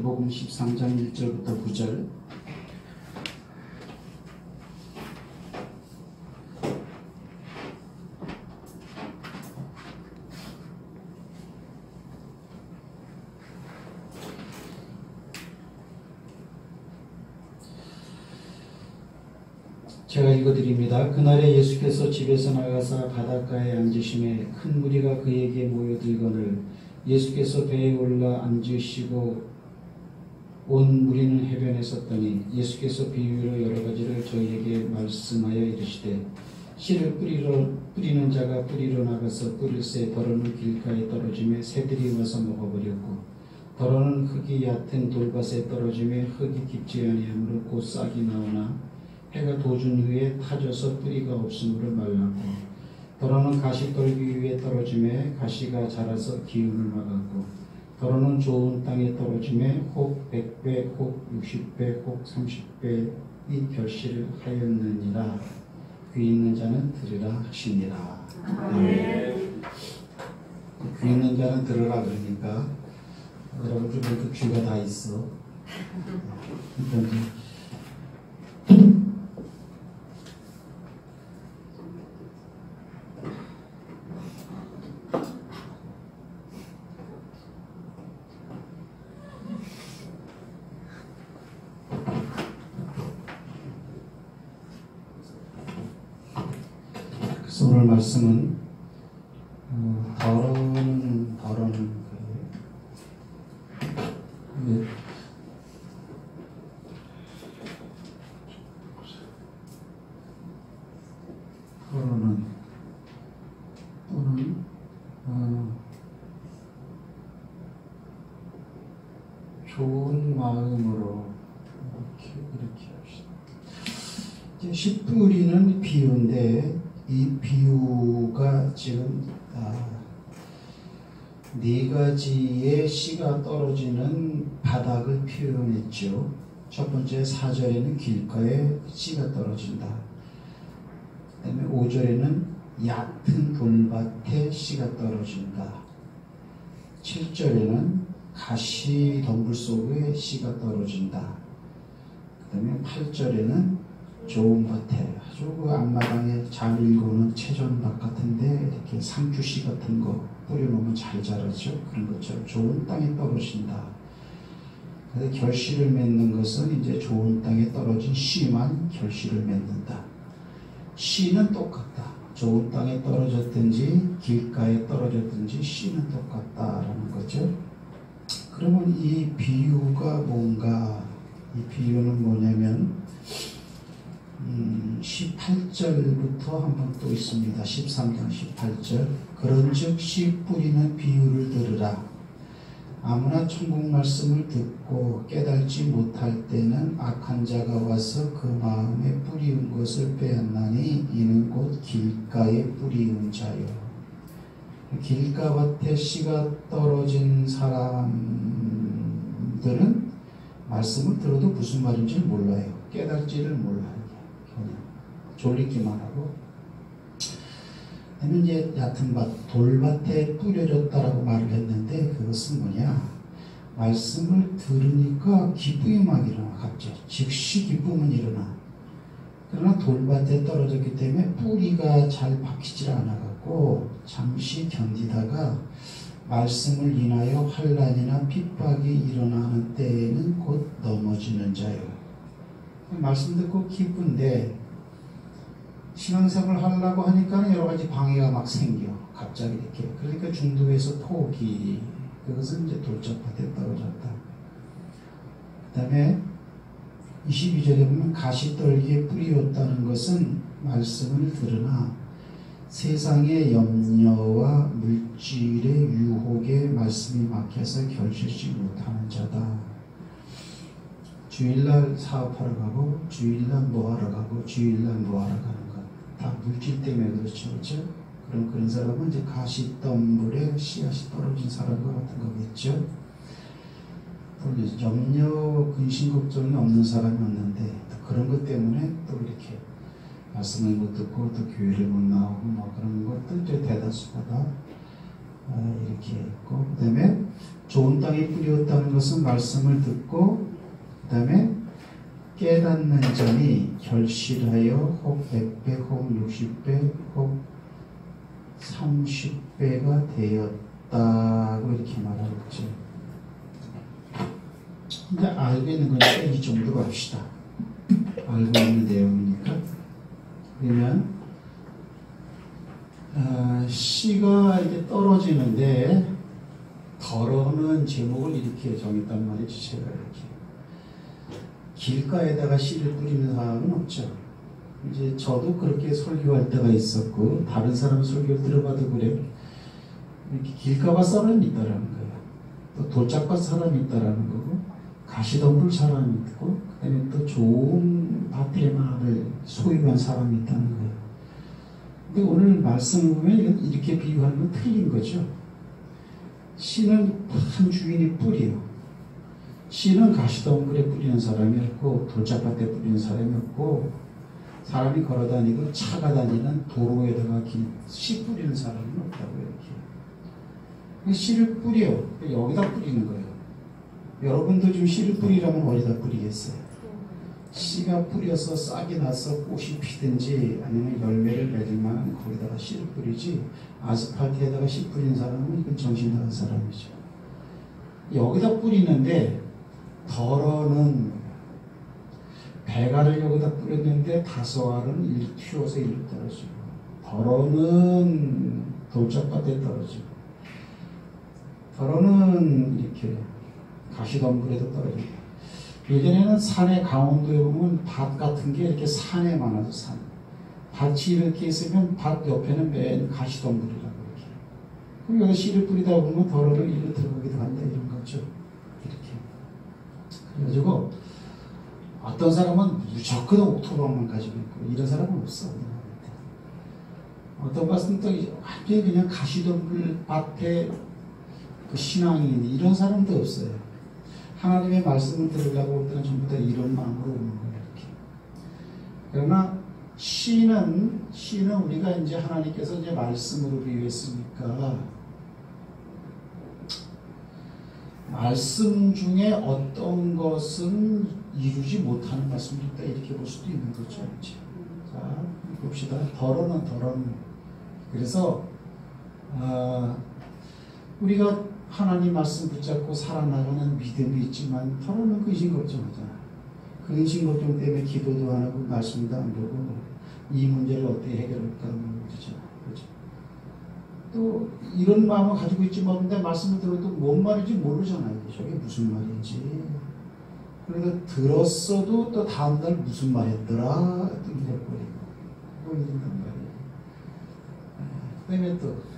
마태복음 13장 1절부터 9절. 제가 읽어드립니다. 그날에 예수께서 집에서 나가사 바닷가에 앉으심에 큰 무리가 그에게 모여들거늘 예수께서 배에 올라 앉으시고 온 무리는 해변에 섰더니 예수께서 비유로 여러 가지를 저희에게 말씀하여 이르시되 씨를 뿌리는 자가 뿌리러 나가서 뿌릴새 더러는 길가에 떨어지며 새들이 와서 먹어버렸고 더러는 흙이 얕은 돌밭에 떨어지며 흙이 깊지 아니하므로 곧 싹이 나오나 해가 돋은 후에 타져서 뿌리가 없으므로 말랐고 더러는 가시떨기 위에 떨어지며 가시가 자라서 기운을 막았고 더러는 좋은 땅에 떨어지며 혹 100배 혹 60배 혹 30배의 결실을 하였느니라. 귀 있는 자는 들으라 하시니라. 귀 있는 자는 들으라 그러니까 여러분들 모두 귀가 다 있어. 오늘 말씀은 더러는 좋은 마음으로 이렇게 합시다. 이제 씨 뿌리는 비유인데 이 비유가 지금 네 가지의 씨가 떨어지는 바닥을 표현했죠. 첫 번째 4절에는 길가에 씨가 떨어진다. 그 다음에 5절에는 얕은 돌밭에 씨가 떨어진다. 7절에는 가시 덤불 속에 씨가 떨어진다. 그 다음에 8절에는 좋은 밭에 아주 그 앞마당에 잘 일구는 채전밭 같은데 이렇게 상주씨 같은 거 뿌려놓으면 잘 자라죠. 그런 것처럼 좋은 땅에 떨어진다. 그래서 결실을 맺는 것은 이제 좋은 땅에 떨어진 씨만 결실을 맺는다. 씨는 똑같다. 좋은 땅에 떨어졌든지 길가에 떨어졌든지 씨는 똑같다라는 거죠. 그러면 이 비유가 뭔가? 이 비유는 뭐냐면 18절부터 한번 또 있습니다. 13장 18절. 그런즉 씨 뿌리는 비유를 들으라. 아무나 천국 말씀을 듣고 깨달지 못할 때는 악한 자가 와서 그 마음에 뿌리운 것을 빼앗나니 이는 곧 길가에 뿌리운 자요. 길가밭에 씨가 떨어진 사람들은 말씀을 들어도 무슨 말인지 몰라요. 깨달지를 몰라요. 그냥 졸리기만 하고. 그다음에 이제 얕은 밭, 돌밭에 뿌려졌다라고 말을 했는데 그것은 뭐냐? 말씀을 들으니까 기쁨이 막 일어나. 갑자기 즉시 기쁨은 일어나. 그러나 돌밭에 떨어졌기 때문에 뿌리가 잘 박히질 않아갖고 잠시 견디다가 말씀을 인하여 환난이나 핍박이 일어나는 때에는 곧 넘어지는 자요. 말씀 듣고 기쁜데 신앙생활을 하려고 하니까 여러 가지 방해가 막 생겨. 갑자기 이렇게. 그러니까 중도에서 포기. 그것은 이제 돌짝밭에 떨어졌다. 그 다음에 22절에 보면 가시떨기에 뿌리었다는 것은 말씀을 들으나 세상의 염려와 물질의 유혹에 말씀이 막혀서 결실치 못하는 자다. 주일날 사업하러 가고 주일날 뭐하러 가고 주일날 뭐하러 가는 것 다 물질 때문에 그렇죠. 그렇죠? 그런 사람은 이제 가시덤불에 씨앗이 떨어진 사람과 같은 거겠죠. 또 염려, 근심, 걱정이 없는 사람이 없는데 또 그런 것 때문에 또 이렇게 말씀을 못 듣고 또 교회를 못 나오고 뭐 그런 것도 이제 대다수가 다 이렇게 있고, 그 다음에 좋은 땅에 뿌렸다는 것은 말씀을 듣고 그 다음에 깨닫는 자니 결실하여 혹 100배, 혹 60배, 혹 30배가 되었다고 이렇게 말하고 있죠. 이제 알고 있는 거니까 이 정도로 합시다. 알고 있는 내용이니까. 그러면 씨가 이제 떨어지는데 덜어는 제목을 이렇게 정했단 말이죠. 제가 이렇게 길가에다가 씨를 뿌리는 사람은 없죠. 이제 저도 그렇게 설교할 때가 있었고 다른 사람 설교를 들어봐도 그래요. 이렇게 길가가 사람이 있다라는 거예요. 또 돌짝밭 사람이 있다라는 거고 가시덤불 사람이 있고 그다음에 또 좋은 밭의 마음을 소유한 사람이 있다는 거예요. 근데 오늘 말씀을 보면 이렇게 비유하는 건 틀린 거죠. 씨는 한 주인이 뿌리요. 씨는 가시덤불에 뿌리는 사람이었고 돌짝밭에 뿌리는 사람이었고 사람이 걸어다니고 차가 다니는 도로에다가 씨 뿌리는 사람은 없다고 이렇게. 씨를 뿌려 여기다 뿌리는 거예요. 여러분도 좀 씨를 뿌리라면 어디다 뿌리겠어요? 씨가 뿌려서 싹이 나서 꽃이 피든지 아니면 열매를 맺으면 거기다가 씨를 뿌리지 아스팔트에다가 씨 뿌리는 사람은 이건 정신 나간 사람이죠. 여기다 뿌리는데 덜어는 배가를 여기다 뿌렸는데 다소알은 튀어서 일로 떨어지고 덜어는 돌짝밭에 떨어지고 덜어는 이렇게 가시덤불에도 떨어지고 예전에는 산의 강원도에 보면 밭 같은 게 이렇게 산에 많아서 산 밭이 이렇게 있으면 밭 옆에는 맨 가시덤불이라고 이렇게 그럼 여기 씨를 뿌리다 보면 덜어는 일로 들어가기도 한다 이런 거죠. 이렇게 그래가지고 어떤 사람은 무조건 옥토방만 가지고 있고 이런 사람은 없어. 어떤 것은 또 완전히 그냥 가시덤불 밭에 그 신앙이 있는 이런 사람도 없어요. 하나님의 말씀을 들으려고 올 때는 전부 다 이런 마음으로 오는 거예요. 이렇게. 그러나 씨는 우리가 이제 하나님께서 이제 말씀으로 비유했으니까 말씀 중에 어떤 것은 이루지 못하는 말씀이 있다 이렇게 볼 수도 있는 거죠. 이제. 자, 봅시다. 덜어는 그래서 우리가 하나님 말씀 붙잡고 살아나가는 믿음이 있지만 덜어는 근심 걱정하잖아. 근심 걱정 때문에 기도도 안 하고 말씀도 안 보고 이 문제를 어떻게 해결할까 그러잖아. 그렇죠? 또 이런 마음을 가지고 있지만 근데 말씀을 들어도 뭔 말인지 모르잖아요. 저게 무슨 말인지. 그래서 들었어도 또 다음날 무슨 말이었더라 또 잊어버리고 또 잊는단 말이에요. 그다음에 또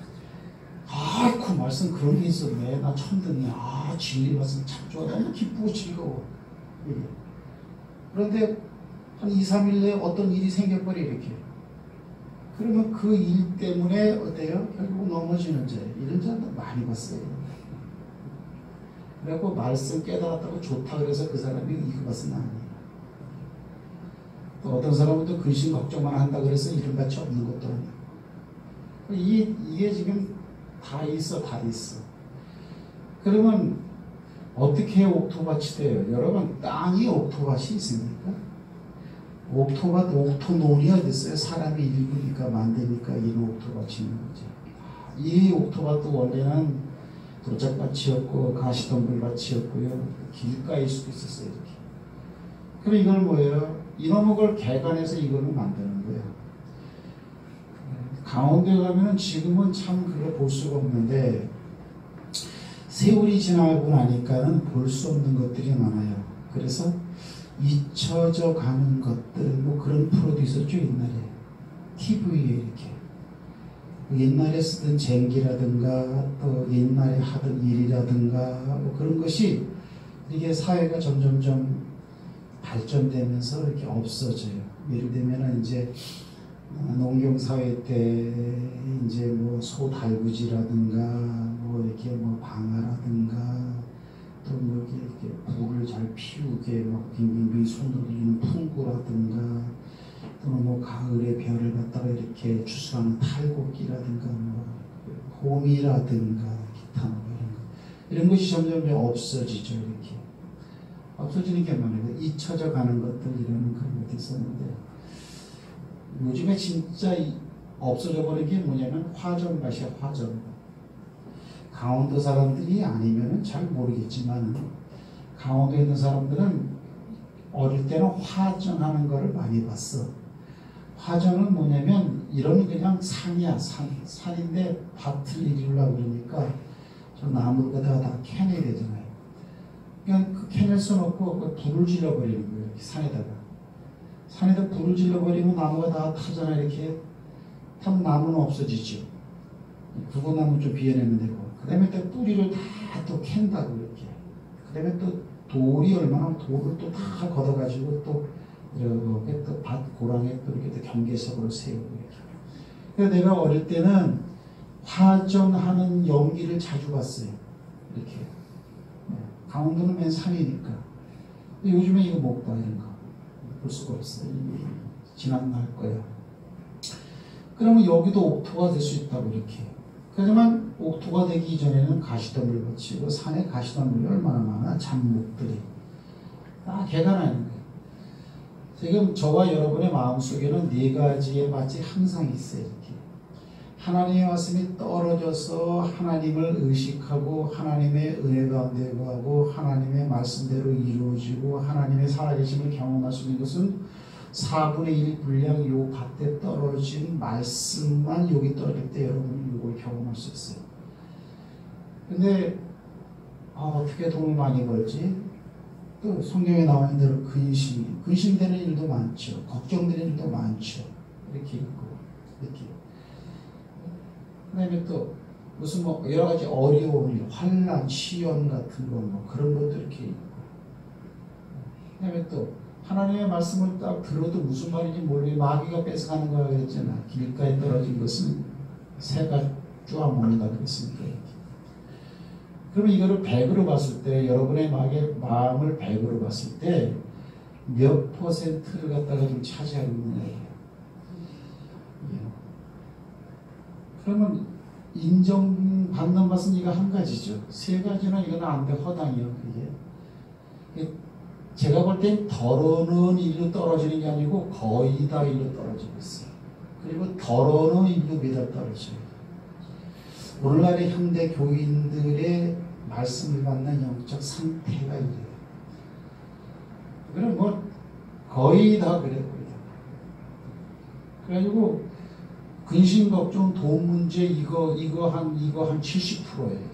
그 말씀 그런 게 있었네. 나 처음 듣네. 진리 말씀 참 좋아. 너무 기쁘고 즐거워. 그런데 한 2, 3일 내에 어떤 일이 생겨버려 이렇게. 그러면 그 일 때문에 어때요? 결국 넘어지는 자 이런 자도 많이 봤어요. 그래갖고 말씀 깨달았다고 좋다 그래서 그 사람이 이거 것은 아니에요. 또 어떤 사람은 또 근심 걱정만 한다 그래서 이름같이 없는 것도 아니에요. 이게 지금 다 있어. 그러면 어떻게 옥토밭이 돼요? 여러분 땅이 옥토밭이 있습니까? 옥토밭, 옥토논이 어디 있어요? 사람이 일부니까 만드니까 이런 옥토밭이 있는 거죠. 이 옥토밭도 원래는 돌짝밭이었고 가시덤불밭이었고요. 길가일 수도 있었어요. 이렇게. 그럼 이걸 뭐예요? 이놈의 걸 개간해서 이거를 만드는 거예요. 강원도에 가면은 지금은 참 그걸 볼 수가 없는데 세월이 지나고 나니까는 볼 수 없는 것들이 많아요. 그래서 잊혀져 가는 것들 뭐 그런 프로도 있었죠 옛날에 TV에 이렇게 옛날에 쓰던 쟁기라든가 또 옛날에 하던 일이라든가 뭐 그런 것이 이게 사회가 점점점 발전되면서 이렇게 없어져요. 예를 들면은 이제 농경사회 때 이제 뭐 소달구지라든가 뭐 이렇게 뭐 방아라든가 또 뭐 이렇게 불을 잘 피우게 막 빙빙빙 손으로 이는 풍구라든가 또는 뭐 가을에 별을 갖다가 이렇게 추수하는 탈곡기라든가 뭐 홈이라든가 기타 뭐 이런 거 이런 것이 점점 없어지죠. 이렇게 없어지는 게 많아요. 잊혀져 가는 것들 이런 그런 것도 있었는데 요즘에 진짜 없어져 버린 게 뭐냐면 화전밭이야. 화전밭. 강원도 사람들이 아니면은 잘 모르겠지만 강원도에 있는 사람들은 어릴 때는 화전하는 거를 많이 봤어. 화전은 뭐냐면 이런 그냥 산이야. 산인데 밭을 이루려고 그러니까 저 나무를 갖다가 다 캐내야 되잖아요. 그냥 그 캐낼 수 없고 불을 질러버리는 거예요. 이렇게 산에다 불을 질러버리면 나무가 다 타잖아. 이렇게 타면 나무는 없어지죠. 구구나무 좀 비워내면 되고 그 다음에 또 뿌리를 다 또 캔다고 이렇게 그 다음에 또 돌이 얼마나 돌을 또 다 걷어가지고 또 이렇게 또 밭 고랑에 또 이렇게 또 경계석으로 세우고 이렇게. 그래서 내가 어릴 때는 화전하는 연기를 자주 봤어요. 이렇게. 강원도는 맨 산이니까. 근데 요즘에 이거 못 봐, 이런 거. 볼 수가 없어요. 지난날 거야. 그러면 여기도 옥토가 될 수 있다고 이렇게. 하지만 옥토가 되기 이전에는 가시덤불 붙이고 산에 가시덤불이 얼마나 많아. 잡목들이. 다 개간하는 거예요. 지금 저와 여러분의 마음속에는 네 가지의 밭이 항상 있어요. 이렇게. 하나님의 말씀이 떨어져서 하나님을 의식하고 하나님의 은혜 가운데 거하고 하나님의 말씀대로 이루어지고 하나님의 살아계심을 경험할 수 있는 것은 4분의 1 분량 요 밭에 떨어진 말씀만 여기 떨어질 때 여러분이 이걸 경험할 수 있어요. 근데 어떻게 돈을 많이 벌지? 또 성경에 나와 있는 대로 근심되는 일도 많죠. 걱정되는 일도 많죠. 이렇게 있고 이렇게. 그 다음에 또 무슨 뭐 여러 가지 어려운 일, 환난, 시련 같은 거 뭐 그런 것도 이렇게 있고. 그 다음에 또 하나님의 말씀을 딱 들어도 무슨 말인지 모르게 마귀가 뺏어가는 거라 그랬잖아. 길가에 떨어진 것은 새가 쪼아먹는다 그랬으니까. 그러면 이거를 100으로 봤을 때 여러분의 마음을 100으로 봤을 때 몇 퍼센트를 갖다가 좀 차지하고 있느냐. 그러면 인정받는 것은 이거 한 가지죠. 세 가지는 이건 안 돼. 허당이요. 이게 제가 볼 땐 덜어는 일로 떨어지는 게 아니고 거의 다 일로 떨어지고 있어요. 그리고 덜어는 일로 매달 떨어져요. 오늘날의 현대 교인들의 말씀을 받는 영적 상태가 이래요. 그럼 뭐 거의 다 그래요. 그래가지고 근심 걱정 돈 문제 이거 한 70%예요.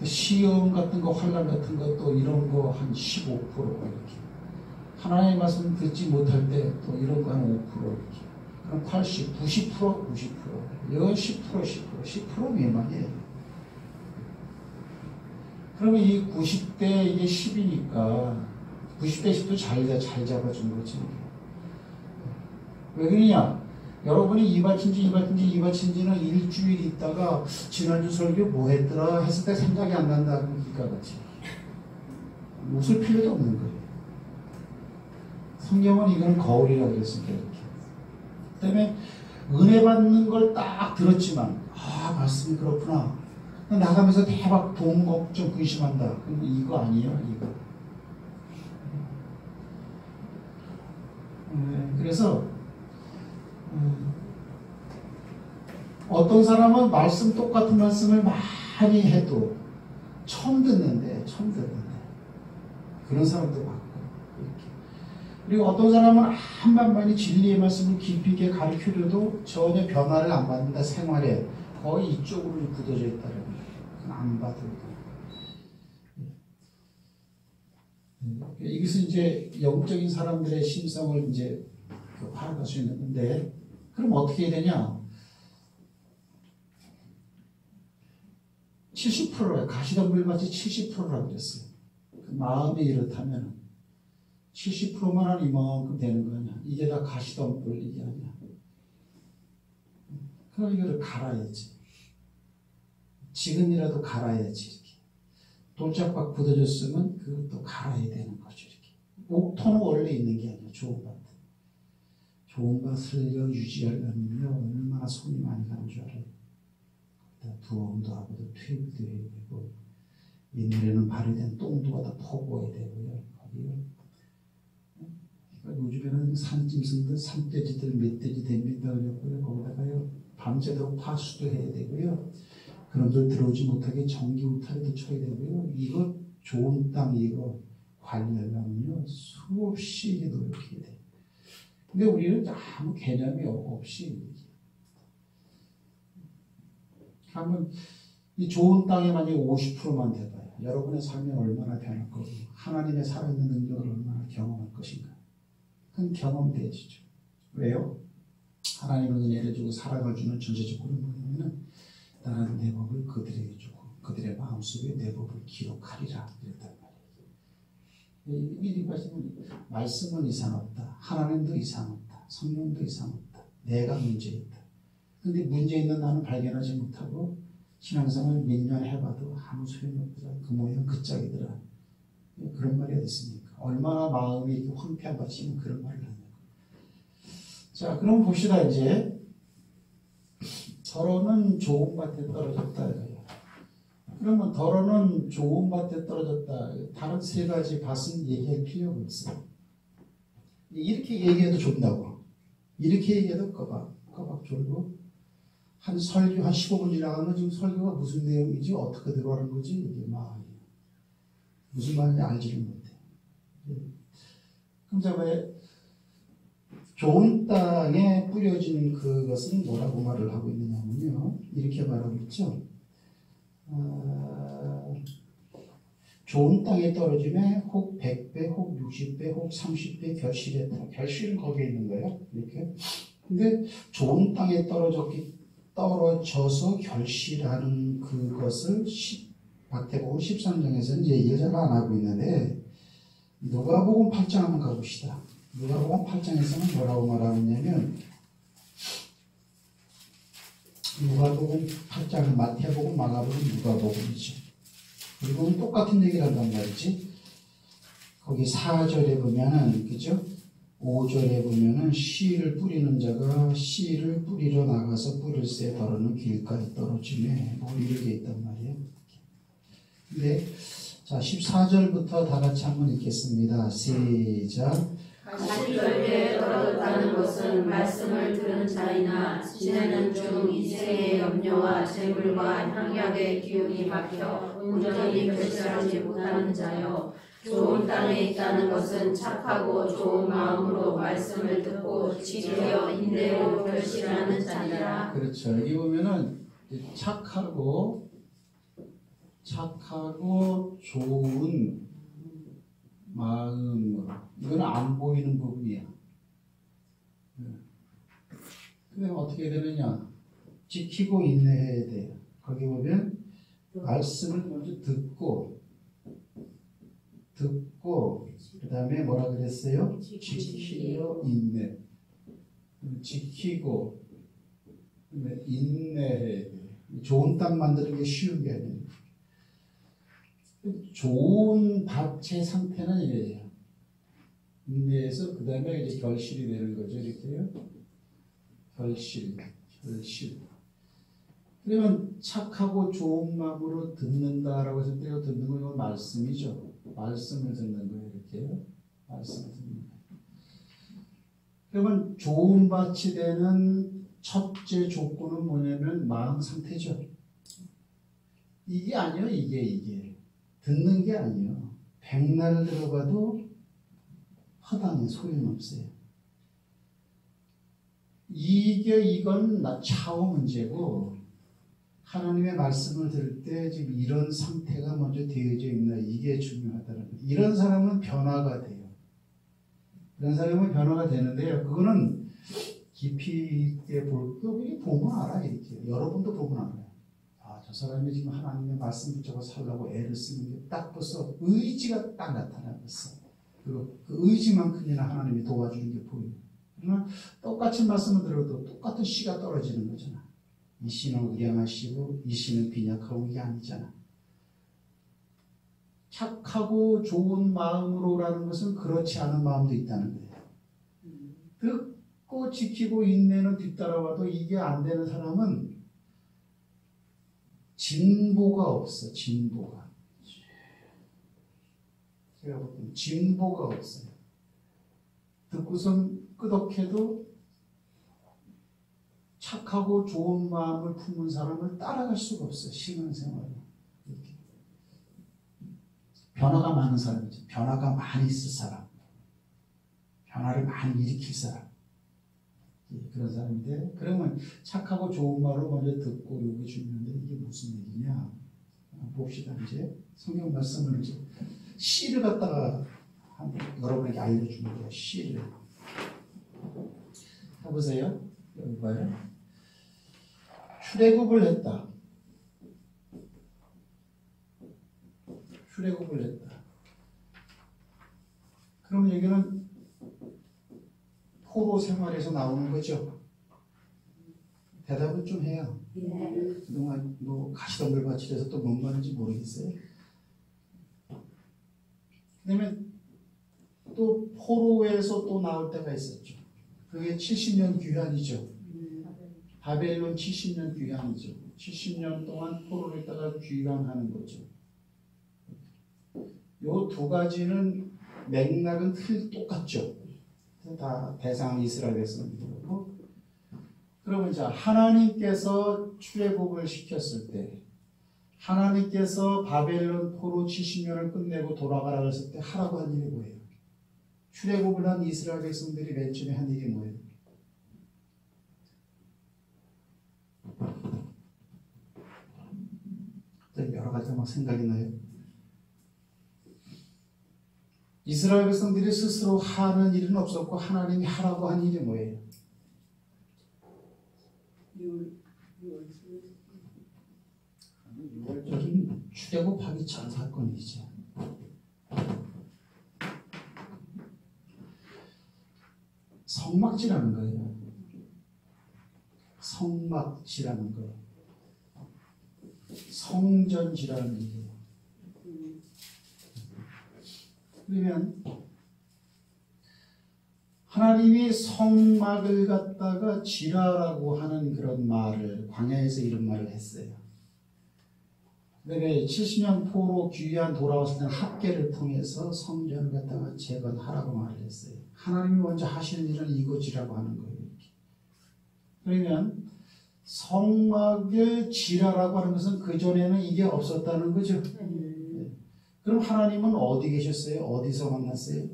시험 같은 거 환난 같은 것도 이런 거 한 15% 이렇게. 하나님의 말씀 듣지 못할 때 또 이런 거 한 5% 이렇게. 그럼 80, 90%, 90%. 이건 10%, 10% 미만이에요. 그러면 이 90대 이게 10이니까 90대 10도 잘 잡아준 거지. 왜 그러냐? 여러분이 이바친지는 일주일 있다가 지난주 설교 뭐 했더라 했을 때 생각이 안 난다는 기가같이 웃을 필요도 없는 거예요. 성경은 이건 거울이라고 그랬으니까 이렇게. 그 다음에 은혜 받는 걸 딱 들었지만 말씀이 그렇구나. 나가면서 대박 돈 걱정 근심한다. 그럼 이거 아니에요, 이거. 그래서 어떤 사람은 똑같은 말씀을 많이 해도 처음 듣는데 그런 사람도 많고 이렇게. 그리고 어떤 사람은 한반만이 진리의 말씀을 깊이 있게 가르쳐줘도 전혀 변화를 안 받는다. 생활에 거의 이쪽으로 굳어져 있다는 거예요. 안 받을 거예요. 이것은 이제 영적인 사람들의 심성을 이제 파악할 수 있는 건데, 그럼 어떻게 해야 되냐? 70%라 가시덤불밭이 70%라고 그랬어요. 그 마음이 이렇다면 70%만 한 이만큼 되는 거 아니야? 이게 다 가시덤불 이게 아니야? 그럼 이거를 갈아야지. 지금이라도 갈아야지. 이렇게 돌짝박 굳어졌으면 그것도 갈아야 되는 거죠. 이렇게 옥토는 원래 있는 게 아니야. 좋은 밭. 좋은 밭을 유지하려면요 얼마나 손이 많이 가는 줄 알아요. 되겠다. 부엉도 하고도 투입도 해야 되고, 옛날에는 발효된 똥도 갖다 퍼부어야 되고요. 거기요. 그러니까 요즘에는 산짐승들, 산돼지들, 멧돼지 됩니다 그랬고요. 거기다가요 밤새도록 파수도 해야 되고요. 그놈들 들어오지 못하게 전기 울타리도 쳐야 되고요. 이거 좋은 땅 이거 관리하려면요 수없이 이게 노력해야 돼. 근데 우리는 아무 개념이 없이 한번 이 좋은 땅에 만약에 50%만 돼봐요. 여러분의 삶이 얼마나 변할 거고 하나님의 살아있는 능력을 얼마나 경험할 것인가. 큰 경험되어지죠. 왜요? 하나님은 은혜를 주고 사랑을 주는 전체적으로 뭐냐면은 나는 내 법을 그들에게 주고 그들의 마음속에 내 법을 기록하리라 이랬단 말이에요. 이 말씀은 이상 없다. 하나님도 이상 없다. 성령도 이상 없다. 내가 문제 있다. 근데 문제 있는 나는 발견하지 못하고 신앙생활을 몇 년 해봐도 아무 소용없다. 그 모양 그 짝이더라. 그런 말이 어딨습니까? 얼마나 마음이 이렇게 황폐한 것이면 그런 말을 하냐고. 자, 그럼 봅시다. 이제 더러는 좋은 밭에 떨어졌다. 그러면 더러는 좋은 밭에 떨어졌다. 다른 세 가지 밭은 얘기할 필요가 없어요. 이렇게 얘기해도 좋다고. 이렇게 얘기해도 꺼박 졸고. 한 설교 한 15분 지나가면 지금 설교가 무슨 내용이지? 어떻게 들어가는 거지? 이게 막 무슨 말인지 알지를 못해. 그럼 제가 왜 좋은 땅에 뿌려진 그것은 뭐라고 말을 하고 있느냐면요. 이렇게 말하고 있죠. 좋은 땅에 떨어지면 혹 100배, 혹 60배, 혹 30배 결실했다. 결실은 거기에 있는 거예요. 이렇게. 근데 좋은 땅에 떨어져서 결실하는 그것을 마태복음 13장에서는 얘기를 잘 안 하고 있는데 누가복음 8장 한번 가봅시다. 누가복음 8장에서는 뭐라고 말하느냐면 누가복음 8장은 마태복음, 마가복음, 누가복음이죠. 그리고 똑같은 얘기를 한단 말이지. 거기 4절에 보면은 그죠? 5절에 보면은 씨를 뿌리는 자가 씨를 뿌리러 나가서 뿌릴새 더러는 길가에 떨어지네. 뭐 이렇게 있단 말이에요. 네. 자, 14절부터 다 같이 한번 읽겠습니다. 시작. 가시떨기에 떨어졌다는 것은 말씀을 들은 자이나 지내는 중 이생의 염려와 재물과 향약의 기운이 막혀 온전히 결실하지 못하는 자여. 좋은 땅에 있다는 것은 착하고 좋은 마음으로 말씀을 듣고 지켜 인내로 결실하는 자니라. 그렇죠. 여기 보면은 착하고 좋은 마음으로. 이건 안 보이는 부분이야. 근데 어떻게 되느냐? 지키고 인내해야 돼요. 거기 보면 말씀을 먼저 듣고 그 다음에 뭐라 그랬어요? 지키려 인내. 지키고 인내해야 돼요. 좋은 땅 만드는 게 쉬운 게 아니에요. 좋은 밭의 상태는 이래요. 인내해서 그 다음에 이제 결실이 되는 거죠. 이렇게요. 결실. 그러면 착하고 좋은 마음으로 듣는다라고 했을 때 듣는 건 말씀이죠. 말씀을 듣는 거예요. 이렇게요. 말씀을 듣는 거예요. 그러면 좋은 밭이 되는 첫째 조건은 뭐냐면 마음 상태죠. 이게 아니에요. 이게. 듣는 게 아니에요. 백날 들어가도 허당에 소용없어요. 이건 차후 문제고 하나님의 말씀을 들을 때 지금 이런 상태가 먼저 되어져 있나 이게 중요하다는 거예요. 이런 사람은 변화가 돼요. 이런 사람은 변화가 되는데요. 그거는 깊이 있게 보면 알아요. 이렇게. 여러분도 보면 알아요. 저 사람이 지금 하나님의 말씀 붙잡고 살라고 애를 쓰는 게 딱 벌써 의지가 딱 나타나겠어. 그 의지만큼이나 하나님이 도와주는 게 보여요. 그러나 똑같은 말씀을 들어도 똑같은 씨가 떨어지는 거잖아. 이 씨는 의량한 씨고 이 씨는 빈약하고 이게 아니잖아. 착하고 좋은 마음으로라는 것은 그렇지 않은 마음도 있다는 거예요. 듣고 지키고 인내는 뒤따라와도 이게 안 되는 사람은 진보가 없어. 진보가. 제가 볼 때는 진보가 없어요. 듣고선 끄덕해도 착하고 좋은 마음을 품은 사람을 따라갈 수가 없어요. 신앙생활은. 이렇게. 변화가 많은 사람이죠. 변화가 많이 있을 사람. 변화를 많이 일으킬 사람. 그런 사람인데, 그러면 착하고 좋은 말을 먼저 듣고 요기 주는데 이게 무슨 얘기냐? 봅시다. 이제 성경 말씀을 이제 씨를 갖다가 여러분에게 알려주는 거예요. 씨를. 해보세요. 여기 봐요. 출애굽을 했다. 출애굽을 했다. 그럼 여기는 포로 생활에서 나오는 거죠. 대답은 좀 해요. 그동안 뭐 가시덤불 밭이라서 또 뭔 말인지 모르겠어요. 그다음에 또 포로에서 또 나올 때가 있었죠. 그게 70년 귀환이죠. 바벨론 70년 귀환이죠. 70년 동안 포로를 있다가 귀환하는 거죠. 요 두 가지는 맥락은 똑같죠. 다 대상 이스라엘 백성들이고. 그러면 자, 하나님께서 출애굽을 시켰을 때, 하나님께서 바벨론 포로 70년을 끝내고 돌아가라고 했을 때 하라고 한 일이 뭐예요? 출애굽을 한 이스라엘 백성들이 맨 처음에 한 일이 뭐예요? 여러 가지가 막 생각이 나요. 이스라엘 백성들이 스스로 하는 일은 없었고 하나님이 하라고 한 일이 뭐예요? 유월절은 출애굽하기 전 사건이죠. 성막지라는 거예요. 성막지라는 거. 성전지라는 얘기예요. 그러면 하나님이 성막을 갖다가 지라라고 하는 그런 말을 광야에서 이런 말을 했어요. 그다음에 70년 포로 귀환 돌아왔을 때는 합계를 통해서 성전을 갖다가 재건하라고 말을 했어요. 하나님이 먼저 하시는 일은 이거지라고 하는 거예요. 이렇게. 그러면 성막을 지라라고 하는 것은 그전에는 이게 없었다는 거죠. 그럼 하나님은 어디 계셨어요? 어디서 만났어요?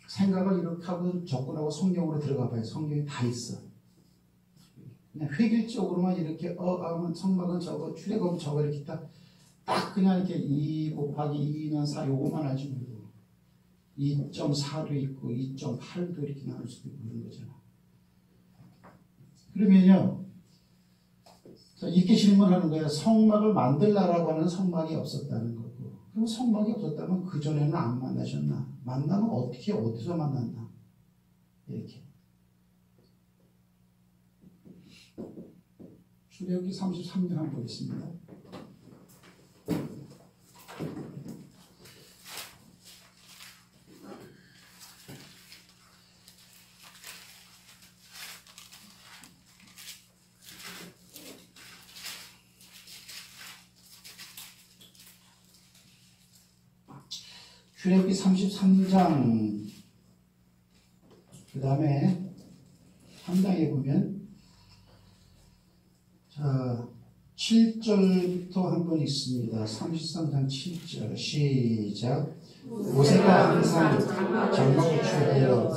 생각을 이렇게 하고 접근하고 성경으로 들어가 봐요. 성경에 다 있어. 그냥 획일적으로만 이렇게 하면 성막은 저거, 출애굽은 저거 이렇게 딱 그냥 이렇게 2 곱하기 2는 4 요것만 알지 말고 2.4도 있고 2.8도 이렇게 나올 수도 있고 그런 거잖아. 그러면요. 이렇게 질문하는 거예요. 성막을 만들라라고 하는 성막이 없었다는 거고. 그럼 성막이 없었다면 그전에는 안 만나셨나? 만나면 어떻게 어디서 만났나? 이렇게. 출애굽기 33년 한번 보겠습니다. 출애굽기 33장 그 다음에 3장에 보면 자 7절부터 한번 있습니다. 33장 7절 시작. 모세가 항상 장막을 취하여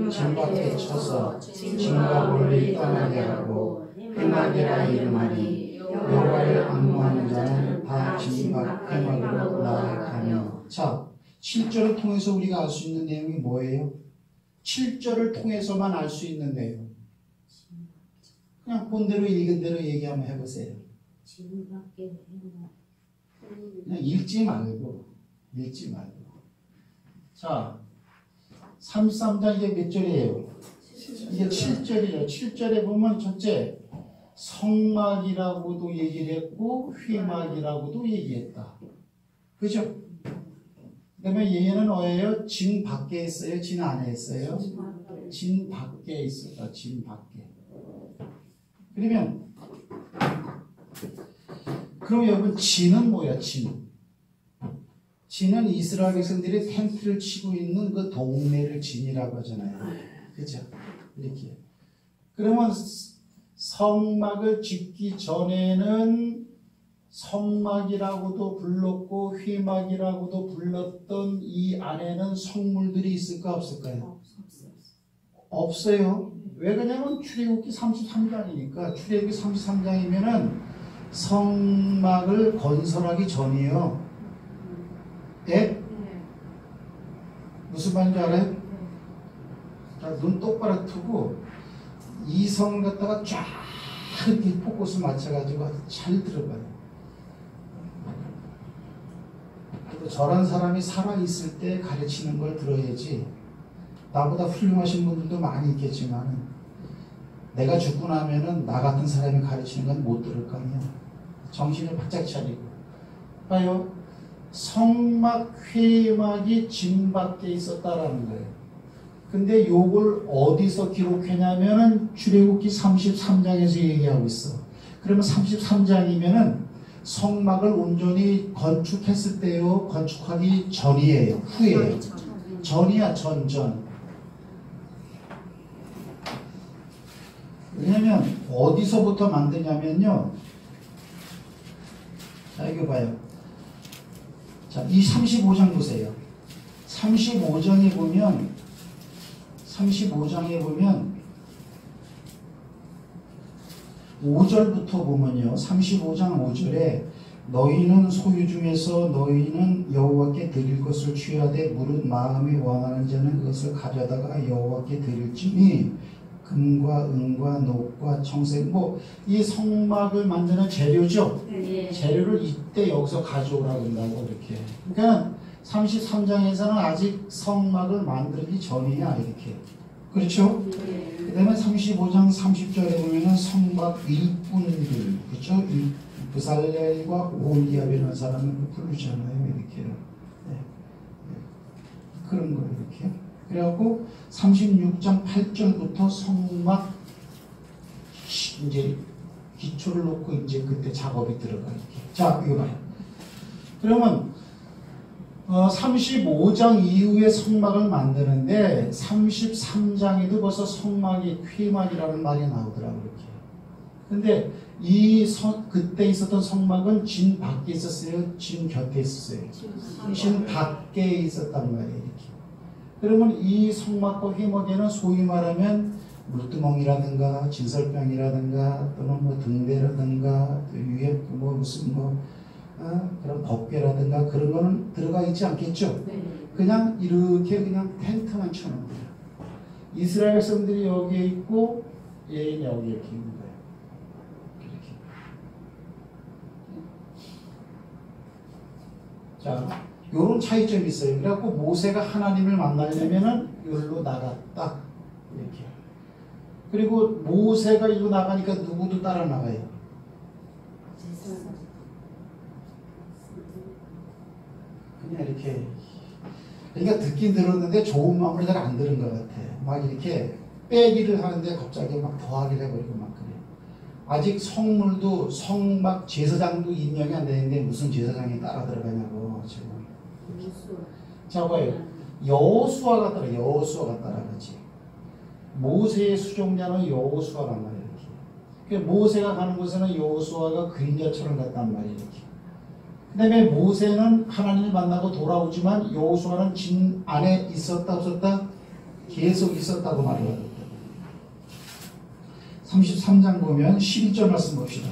진밖에 쳐서 진과볼을 떠나게 하고 회막이라 이름하니 여호와를 악모하는 자는 다 진밖 회막으로 나아가며. 자 7절을 통해서 우리가 알 수 있는 내용이 뭐예요? 7절을 통해서만 알 수 있는 내용. 그냥 본대로 읽은 대로 얘기 한번 해보세요. 그냥 읽지 말고. 자, 33장 이게 몇 절이에요? 이게 7절이에요. 7절에 보면 첫째, 성막이라고도 얘기를 했고 회막이라고도 얘기했다. 그죠? 그 다음에 얘는 뭐예요? 진 밖에 있어요? 진 안에 있어요? 진 밖에 있었다. 진 밖에. 그러면 그럼 여러분 진은 뭐야? 진은 이스라엘 백성들이 텐트를 치고 있는 그 동네를 진이라고 하잖아요. 그죠? 이렇게. 그러면 성막을 짓기 전에는 성막이라고도 불렀고 회막이라고도 불렀던 이 안에는 성물들이 있을까 없을까요? 없어요. 왜 그러냐면 출애굽기 33장이니까 출애굽기 33장이면은 성막을 건설하기 전이에요. 예? 무슨 말인지 알아요? 자, 눈 똑바로 뜨고 이 성 갖다가 쫙 이렇게 포커스 맞춰가지고 잘 들어봐요. 그리고 저런 사람이 살아있을 때 가르치는 걸 들어야지. 나보다 훌륭하신 분들도 많이 있겠지만 내가 죽고 나면은 나 같은 사람이 가르치는 건 못 들을 거 아니야. 정신을 바짝 차리고 봐요. 성막 회막이 진 밖에 있었다라는 거예요. 근데 요걸 어디서 기록했냐면은 출애굽기 33장에서 얘기하고 있어. 그러면 33장이면은 성막을 온전히 건축했을 때요, 건축하기 전이에요, 후예요? 전이야, 전. 왜냐면 어디서부터 만드냐면요. 자, 이거 봐요. 자, 이 35장 보세요. 35장에 보면 5절부터 보면요. 35장 5절에 너희는 소유 중에서 너희는 여호와께 드릴 것을 취하되 무릇 마음이 원하는 자는 그것을 가져다가 여호와께 드릴지니 금과 은과 녹과 청색 이 성막을 만드는 재료죠. 네. 재료를 이때 여기서 가져오라고 한다고 이렇게. 그러니까 33장에서는 아직 성막을 만들기 전이야 이렇게. 그렇죠? 네. 그 다음에 35장 30절에 보면은 성막 일꾼들, 그렇죠? 부살렐과 오리압이라는 사람을 부르잖아요, 이렇게. 네. 그런 거예요, 이렇게. 그래갖고 36장 8절부터 성막 이제 기초를 놓고 이제 그때 작업이 들어가 이렇게. 자, 이거 봐요. 그러면 35장 이후에 성막을 만드는데 33장에도 벌써 성막이 회막이라는 말이 나오더라고요. 이렇게. 근데 그때 있었던 성막은 진 밖에 있었어요? 진 곁에 있었어요? 진 밖에 있었단 말이에요. 이렇게. 그러면 이 성막과 회막에는 소위 말하면 물두멍이라든가 진설병이라든가 또는 등대라든가 위에 무슨 그런 법궤라든가 그런 거는 들어가 있지 않겠죠? 네. 그냥 이렇게 그냥 텐트만 쳐놓은 거예요. 이스라엘 백성들이 여기에 있고 얘는 여기에 이렇게 있는 거예요. 이렇게. 자, 요런 차이점이 있어요. 그래갖고 모세가 하나님을 만나려면은 여기로 나갔다. 이렇게. 그리고 모세가 이리로 나가니까 누구도 따라 나가요. 그냥 이렇게. 그러니까 듣긴 들었는데 좋은 마음으로 잘 안 들은 것 같아. 막 이렇게 빼기를 하는데 갑자기 막 더하기를 해버리고 막 그래. 아직 성물도 성막 제사장도 임명이 안 되는데 무슨 제사장이 따라 들어가냐고 지금. 자 봐요. 여호수아가 따라가지. 모세의 수종자는 여호수아란 말이야 이렇게. 그러니까 모세가 가는 곳에는 여호수아가 그림자처럼 갔단 말이야 이렇게. 그다음에 모세는 하나님을 만나고 돌아오지만 여호수아는 진 안에 있었다 없었다? 계속 있었다고 말해요. 33장 보면 11절 말씀 봅시다.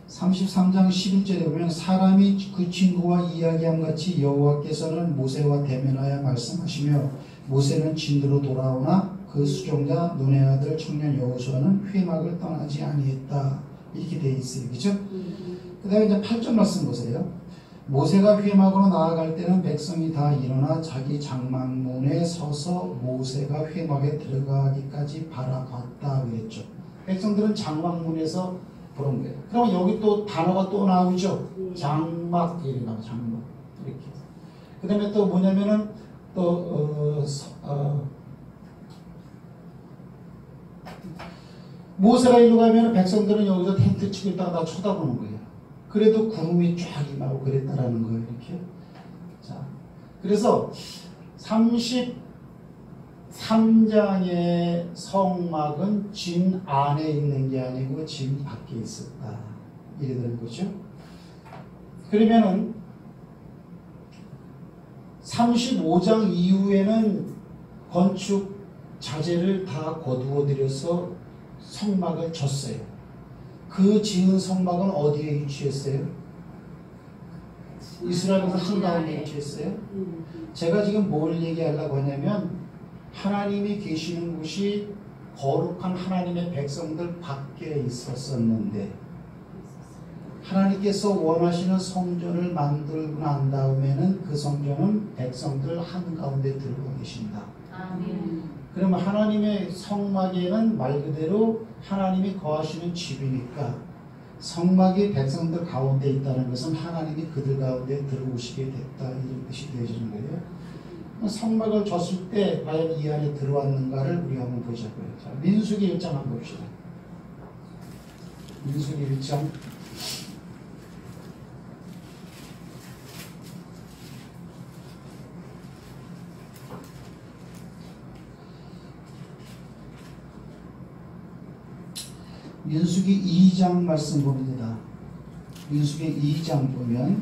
33장 11절에 보면 사람이 그 친구와 이야기함 같이 여호와께서는 모세와 대면하여 말씀하시며 모세는 진도로 돌아오나 그 수종자 눈의 아들 청년 여호수아는 회막을 떠나지 아니했다. 이렇게 되어 있어요. 그죠? 그 다음에 이제 8절 말씀 보세요. 모세가 회막으로 나아갈 때는 백성이 다 일어나 자기 장막문에 서서 모세가 회막에 들어가기까지 바라봤다 그랬죠. 백성들은 장막문에서 보는 거예요. 그럼 여기 또 단어가 또 나오죠. 장막 이렇게 나와 장막 이렇게. 그 다음에 또 뭐냐면은 또 모세가 일로 가면 백성들은 여기서 텐트 치고 있다가 다 쳐다보는 거예요. 그래도 구름이 쫙 임하고 그랬다라는 거예요. 이렇게. 자, 그래서 33장의 성막은 진 안에 있는 게 아니고 진 밖에 있었다. 이래 되는 거죠. 그러면은 35장 이후에는 건축 자재를 다 거두어 들여서 성막을 졌어요. 그 지은 성막은 어디에 위치했어요? 이스라엘에서 한가운데 위치했어요. 제가 지금 뭘 얘기하려고 하냐면 하나님이 계시는 곳이 거룩한 하나님의 백성들 밖에 있었었는데 하나님께서 원하시는 성전을 만들고 난 다음에는 그 성전은 백성들 한가운데 들어가 계신다. 아멘. 그러면 하나님의 성막에는 말 그대로 하나님이 거하시는 집이니까 성막이 백성들 가운데 있다는 것은 하나님이 그들 가운데 들어오시게 됐다 이런 뜻이 되어지는 거예요. 성막을 졌을 때 과연 이 안에 들어왔는가를 우리가 한번 보자고요. 자, 민수기 1장 한번 봅시다. 민수기 1장 민수기 2장 말씀 봅니다. 민수기 2장 보면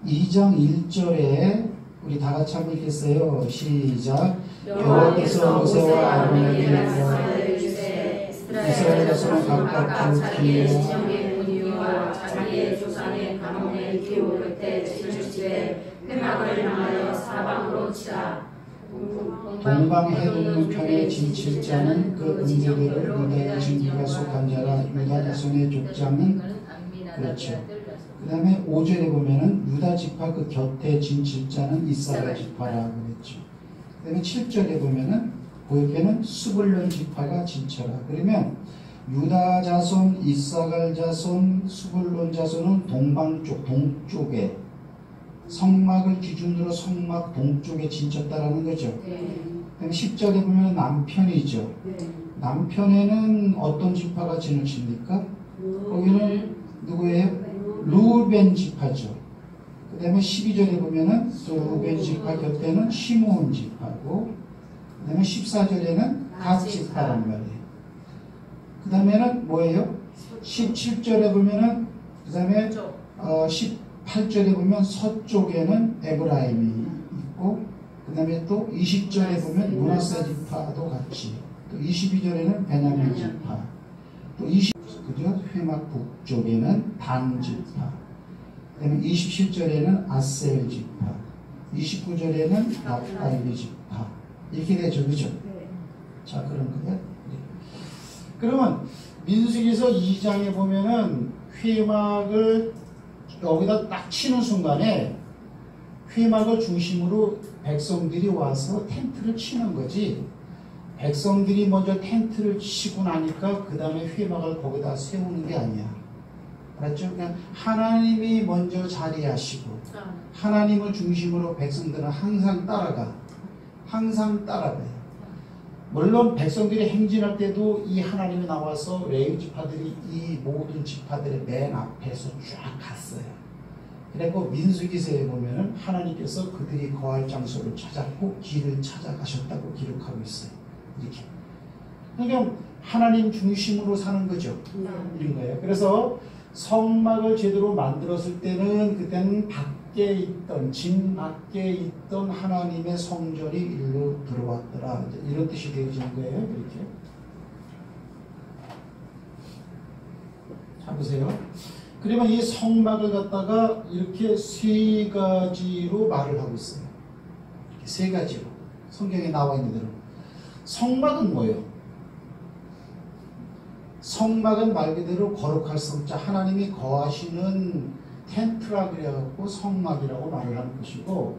2장 1절에 우리 다 같이 한번 읽겠어요. 시작. 여호와께서 모세와 아론에게 말씀하시되 이스라엘 자손은 각각 자기의 지정의 문위와 자기의 조상의 가문에 기울을 때 진주집에 회막을 향하여 사방으로 치라. 동방해동문 편에 진칠자는 그 은혜대로 유다의 진리가 속한 자라. 유다 자손의 족장은 그렇죠. 그 다음에 5절에 보면은 유다 지파 그 곁에 진칠자는 이사갈 지파라고 그랬죠. 그 다음에 7절에 보면은 그 옆에는 스불론 지파가 진쳐라. 그러면 유다 자손, 이사갈 자손, 스불론 자손은 동방쪽, 동쪽에 성막을 기준으로 성막 동쪽에 진쳤다라는 거죠. 그다음에 10절에 보면 남편이죠. 남편에는 어떤 지파가 진을 칩니까? 거기는 누구예요? 루벤 지파죠. 그 다음에 12절에 보면은 또 루벤 지파 곁에는 시므온 지파고, 그 다음에 14절에는 갓 지파란 말이에요. 그 다음에는 뭐예요? 17절에 보면은, 그 다음에 18절에 보면 서쪽에는 에브라임이 있고, 그 다음에 또 20절에 보면 므낫세 지파도 같이, 또 22절에는 베냐민 지파, 또 20, 그죠? 회막 북쪽에는 단 지파, 그 다음에 27절에는 아셀 지파, 29절에는 나프탈리 지파, 이렇게 되죠, 그죠? 자, 그런 거예요. 그러면 민수기서 2장에 보면은 회막을 여기다 딱 치는 순간에 회막을 중심으로 백성들이 와서 텐트를 치는 거지, 백성들이 먼저 텐트를 치고 나니까 그 다음에 회막을 거기다 세우는 게 아니야. 알았죠? 그냥 하나님이 먼저 자리하시고 하나님을 중심으로 백성들은 항상 따라가. 항상 따라가요. 물론 백성들이 행진할 때도 이 하나님이 나와서 레위 지파들이 이 모든 지파들의 맨 앞에서 쫙 갔어요. 그리고 민수기서에 보면은 하나님께서 그들이 거할 장소를 찾았고 길을 찾아가셨다고 기록하고 있어요. 이렇게. 그러니까 하나님 중심으로 사는 거죠. 이런 거예요. 그래서 성막을 제대로 만들었을 때는 그때는 밖에 있던, 진 밖에 있던 하나님의 성전이 일로 들어왔더라. 이런 뜻이 되어지는 거예요. 이렇게. 자, 보세요. 그러면 이 성막을 갖다가 이렇게 세 가지로 말을 하고 있어요. 이렇게 세 가지로. 성경에 나와 있는 대로. 성막은 뭐예요? 성막은 말 그대로 거룩할 성자, 하나님이 거하시는 텐트라 그래갖고 성막이라고 말을 하는 것이고,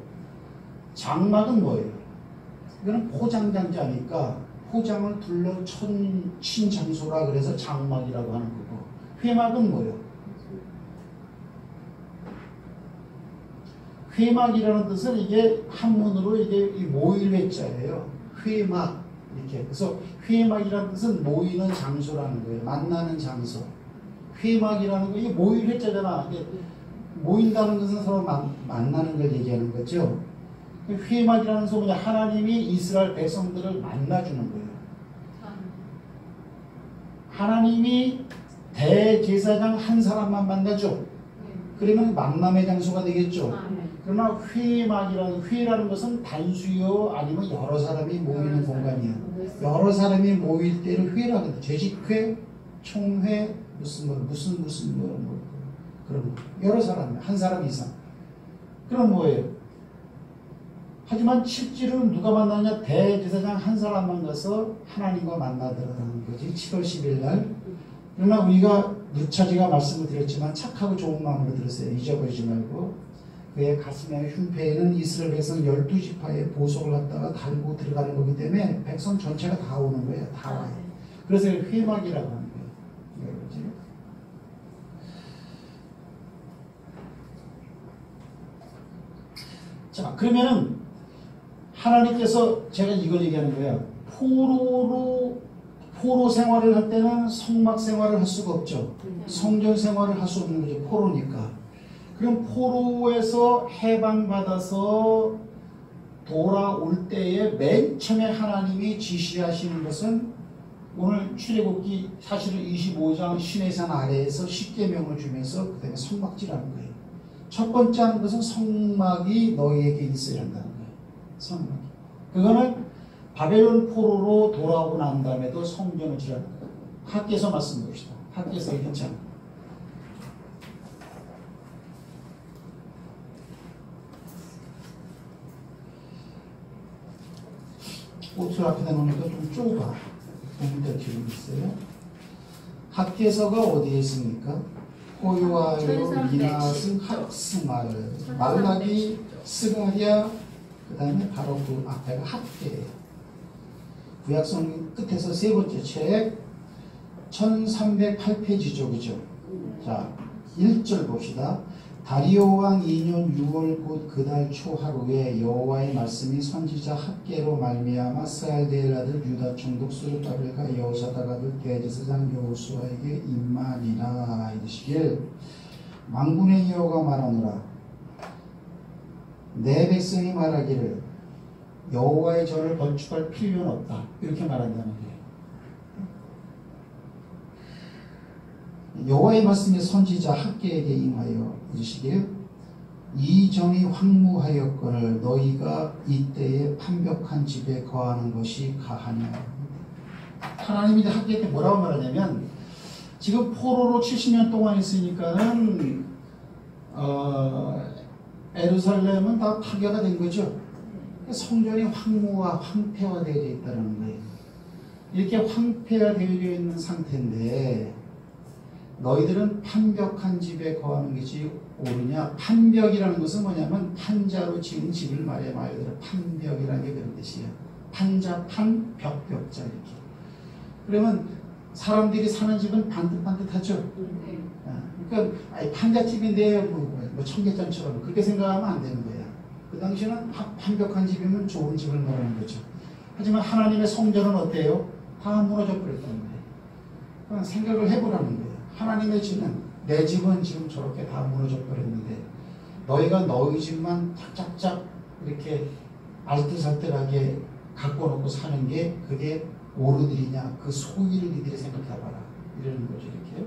장막은 뭐예요? 이거는 포장장자니까 포장을 둘러 친 장소라 그래서 장막이라고 하는 거고, 회막은 뭐예요? 회막이라는 뜻은 이게 한문으로 이게 모일 회자예요. 회막 이렇게. 그래서 회막이라는 뜻은 모이는 장소라는 거예요. 만나는 장소. 회막이라는 거 이게 모일 회자잖아. 이게 모인다는 것은 서로 만나는 걸 얘기하는 거죠. 회막이라는 것은 뭐냐? 하나님이 이스라엘 백성들을 만나주는 거예요. 하나님이 대제사장 한 사람만 만나죠. 그러면 만남의 장소가 되겠죠. 그러나 회라는 것은 단수요 아니면 여러 사람이 모이는 공간이에요. 여러 사람이 모일 때를 회라거든요. 재직회, 총회, 무슨 그런 거. 여러 사람, 한 사람 이상. 그럼 뭐예요? 하지만 실제로는 누가 만나냐? 대제사장 한 사람만 가서 하나님과 만나더라는 거지. 7월 10일 날. 그러나 우리가 누차지가 말씀을 드렸지만 착하고 좋은 마음으로 들으세요. 잊어버리지 말고. 그의 가슴에 흉패에는 이스라엘 백성 12지파의 보석을 갖다가 달고 들어가는 거기 때문에 백성 전체가 다 오는 거예요. 다 와요. 그래서 회막이라고 하는 거예요. 자, 그러면은 하나님께서 제가 이걸 얘기하는 거예요. 포로 생활을 할 때는 성막 생활을 할 수가 없죠. 성전 생활을 할 수 없는 거죠. 포로니까. 그럼 포로에서 해방받아서 돌아올 때에 맨 처음에 하나님이 지시하시는 것은 오늘 출애굽기 사실은 25장 시내산 아래에서 십계명을 주면서 그 다음에 성막지라는 거예요. 첫 번째 하는 것은 성막이 너희에게 있어야 한다는 거예요. 성막이. 그거는 바벨론 포로로 돌아오고 난 다음에도 성전을 지라는 거예요. 학계에서 말씀 봅시다. 학계에서 괜찮아. 옷을 앞에다 놓으니까 좀 좁아. 공부대 뒤로 있어요. 학계서가 어디에 있습니까? 호요아요, 미나스, 학스말, 말라기, 스가랴, 그 다음에 바로 그 앞에가 학계예요. 구약성 끝에서 세 번째 책 1308페이지죠. 그죠? 자, 1절 봅시다. 다리오 왕 2년 6월 곧 그 달 초 하루에 여호와의 말씀이 선지자 학계로 말미암아 스알디엘 아들 유다 총독 스룹바벨과 여호사닥 아들 대제사장 여호수아에게 임하니라. 이르시길 만군의 여호와가 말하노라. 내 백성이 말하기를 여호와의 전을 건축할 필요는 없다. 이렇게 말한다는 거예요. 여호와의 말씀이 선지자 학계에게 임하여 이르시길 이 전이 황무하였거늘 너희가 이때에 판벽한 집에 거하는 것이 가하냐. 하나님이 이제 학계에 뭐라고 말하냐면 지금 포로로 70년 동안 있으니까는 예루살렘은 다 파괴가 된 거죠. 성전이 황폐화되어 있다는 거예요. 이렇게 황폐화되어 있는 상태인데 너희들은 판벽한 집에 거하는 것이 옳으냐? 판벽이라는 것은 뭐냐면 판자로 지은 집을 말해요. 말 그대로 판벽이라는 게 그런 뜻이에요. 판자, 판, 벽, 벽자 이렇게. 그러면 사람들이 사는 집은 반듯반듯하죠. 그러니까 판자집인데 뭐 청계천처럼 그렇게 생각하면 안 되는 거예요. 그 당시에는 판벽한 집이면 좋은 집을 말하는 거죠. 하지만 하나님의 성전은 어때요? 다 무너져 버렸다는 거예요. 그냥 생각을 해보라는 거예요. 하나님의 집은 내 집은 지금 저렇게 다 무너져 버렸는데 너희가 너희 집만 짝짝짝 이렇게 알뜰살뜰하게 갖고 놓고 사는 게 그게 옳으리냐? 그 소위를 니들이 생각해봐라. 이러는 거죠. 이렇게.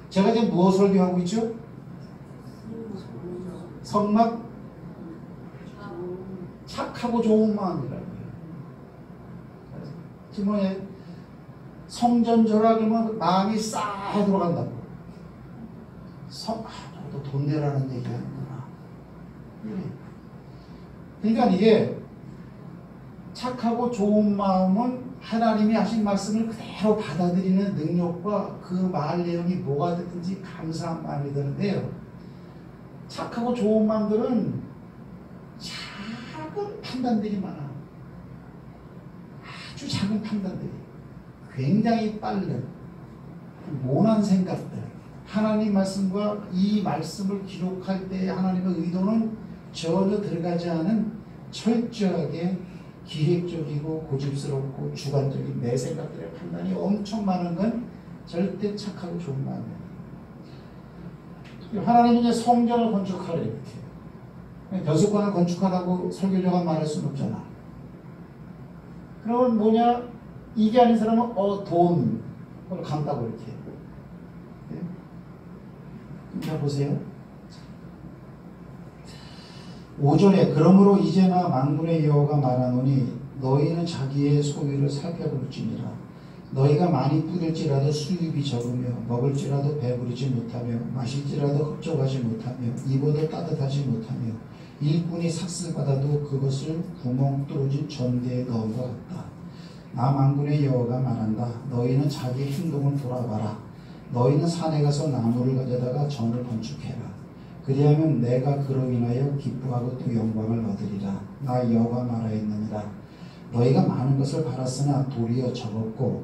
제가 지금 무엇을 설교하고 있죠? 성막 착하고 좋은 마음이라는 거예요. 지금 뭐예요? 성전절하 그러면 마음이 싹 들어간다고. 또 돈 내라는 얘기 하는구나. 그러니까 이게 착하고 좋은 마음은 하나님이 하신 말씀을 그대로 받아들이는 능력과 그 말 내용이 뭐가 됐든지 감사한 마음이 드는데요. 착하고 좋은 마음들은 작은 판단들이 많아. 아주 작은 판단들이. 굉장히 빠른 모난 생각들. 하나님 말씀과 이 말씀을 기록할 때 하나님의 의도는 전혀 들어가지 않은 철저하게 기획적이고 고집스럽고 주관적인 내 생각들의 판단이 엄청 많은 건 절대 착하고 좋은 마음이에요. 하나님이 이제 성전을 건축하래 이렇게. 벼슬관을 건축하라고 설교자가 말할 수는 없잖아. 그러면 뭐냐? 이게 아닌 사람은 돈 그걸 간다고 이렇게. 네? 자 보세요. 5절에 그러므로 이제나 만군의 여호와가 말하노니 너희는 자기의 소유를 살펴볼지니라. 너희가 많이 뿌릴지라도 수입이 적으며 먹을지라도 배부르지 못하며 마실지라도 흡족하지 못하며 입어도 따뜻하지 못하며 일꾼이 삭슬받아도 그것을 구멍 뚫어진 전대에 넣은 것 같다. 나 만군의 여호와가 말한다. 너희는 자기 행동을 돌아봐라. 너희는 산에 가서 나무를 가져다가 전을 건축해라. 그리하면 내가 그로 인하여 기뻐하고 또 영광을 얻으리라. 나 여호와 말하였느니라. 너희가 많은 것을 바랐으나 도리어 적었고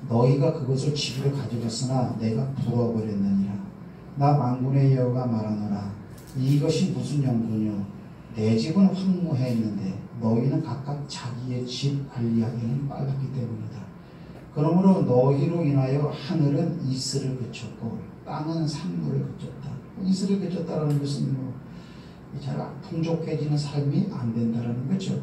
너희가 그것을 집으로 가져갔으나 내가 부어버렸느니라. 나 만군의 여호와가 말하노라. 이것이 무슨 연고뇨? 내 집은 황무했는데 너희는 각각 자기의 집 관리하기는 빨랐기 때문이다. 그러므로 너희로 인하여 하늘은 이슬을 그쳤고 땅은 산물을 그쳤다. 이슬을 그쳤다라는 것은 잘 풍족해지는 삶이 안 된다라는 거죠.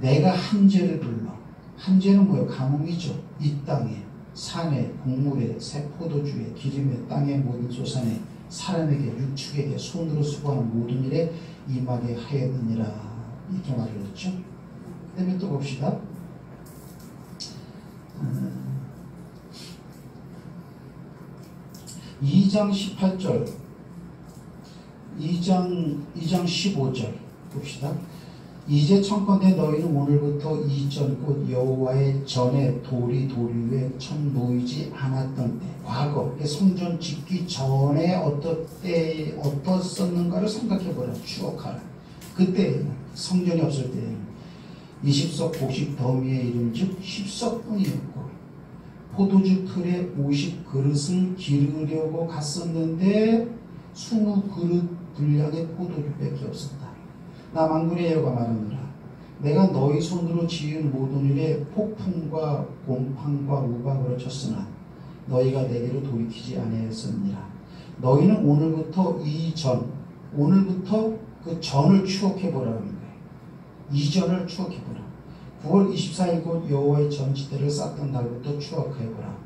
내가 한재를 불러. 한재는 뭐예요? 가뭄이죠. 이 땅에, 산에, 곡물에, 새 포도주에, 기름에, 땅의 모든 소산에, 사람에게, 육축에게, 손으로 수고하는 모든 일에 임하게 하였느니라. 이렇게 말을 했죠. 그 다음에 또 봅시다. 2장 18절 2장 15절 봅시다. 이제 청컨대 너희는 오늘부터 이전 곧 여호와의 전에 돌이 위에 처음 놓이지 않았던 때 과거 성전 짓기 전에 어떻었는가를 생각해보라. 추억하라. 그때 성전이 없을 때 20석 곡식 더미의 이름 즉 10석뿐이었고 포도주 틀에 50그릇을 기르려고 갔었는데 20그릇 분량의 포도주밖에 없었다. 나 만군의 여호와가 말하노라. 내가 너희 손으로 지은 모든 일에 폭풍과 곰팡과 우박으로 쳤으나 너희가 내게로 돌이키지 아니하였느니라. 너희는 오늘부터 오늘부터 그 전을 추억해보라는 거예요. 이전을 추억해보라. 9월 24일 곧 여호와의 전지대를 쌓던 날부터 추억해보라.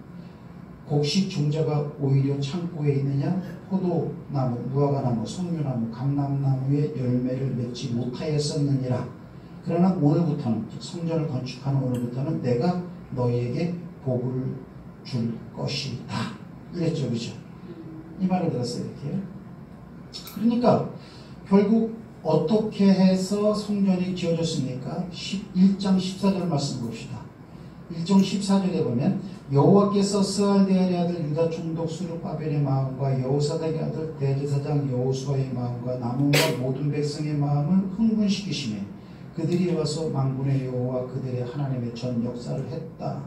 곡식 종자가 오히려 창고에 있느냐? 포도나무, 무화과나무, 석류나무, 감람나무의 열매를 맺지 못하였었느니라. 그러나 오늘부터는, 즉 성전을 건축하는 오늘부터는 내가 너희에게 복을 줄 것이다. 이랬죠, 그죠? 이 말을 들었어요, 이렇게. 그러니까 결국 어떻게 해서 성전이 지어졌습니까? 1장 14절 말씀 봅시다. 1장 14절에 보면 여호와께서 스알데알의 아들 유다 총독 수르바벨의 마음과 여호사닥의 아들 대제사장 여호수아의 마음과 남원과 모든 백성의 마음을 흥분시키시매 그들이 와서 만군의 여호와 그들의 하나님의 전 역사를 했다.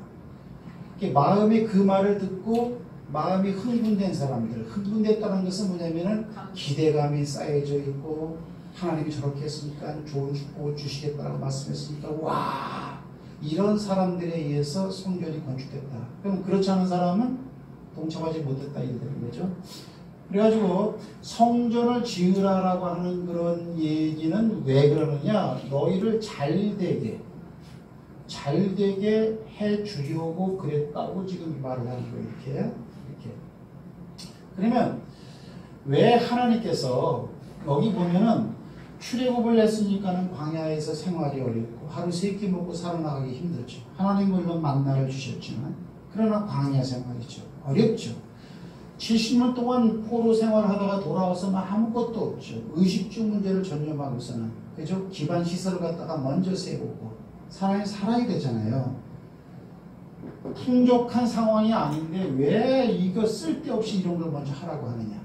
마음이 그 말을 듣고 마음이 흥분된 사람들, 흥분됐다는 것은 뭐냐면은 기대감이 쌓여져 있고 하나님이 저렇게 했으니까 좋은 축복을 주시겠다고 말씀했으니까 와 이런 사람들에 의해서 성전이 건축됐다. 그럼 그렇지 않은 사람은 동참하지 못했다 이런 거죠. 그래가지고 성전을 지으라라고 하는 그런 얘기는 왜 그러느냐? 너희를 잘되게 해주려고 그랬다고 지금 말을 하는 거예요. 이렇게. 그러면 왜 하나님께서 여기 보면은 출애굽을 했으니까는 광야에서 생활이 어렵고 하루 3끼 먹고 살아나가기 힘들죠. 하나님 물론 만나를 주셨지만 그러나 광야 생활이죠. 어렵죠. 70년 동안 포로 생활하다가 돌아와서 아무것도 없죠. 의식주 문제를 전념하고서는 그죠? 기반 시설을 갖다가 먼저 세우고 사람이 살아야 되잖아요. 풍족한 상황이 아닌데 왜 이거 쓸데없이 이런 걸 먼저 하라고 하느냐?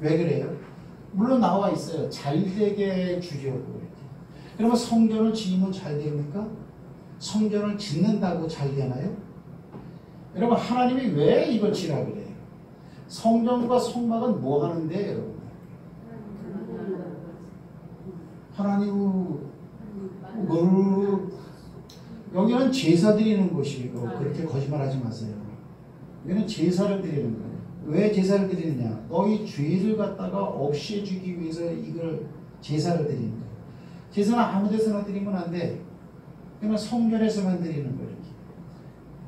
왜 그래요? 물론 나와 있어요. 잘되게 주려고 이렇게. 그러면 성전을 지으면 잘 됩니까? 성전을 짓는다고 잘 되나요? 여러분 하나님이 왜 이걸 지으라 그래요? 성전과 성막은 뭐 하는데 여러분? 하나님 여기는 제사 드리는 곳이고 그렇게 거짓말하지 마세요. 여기는 제사를 드리는 거예요. 왜 제사를 드리느냐? 너희 죄를 갖다가 없애주기 위해서 이걸 제사를 드리는 거예요. 제사는 아무 데서나 드리면 안 돼. 그러면 성전에서만 드리는 거예요.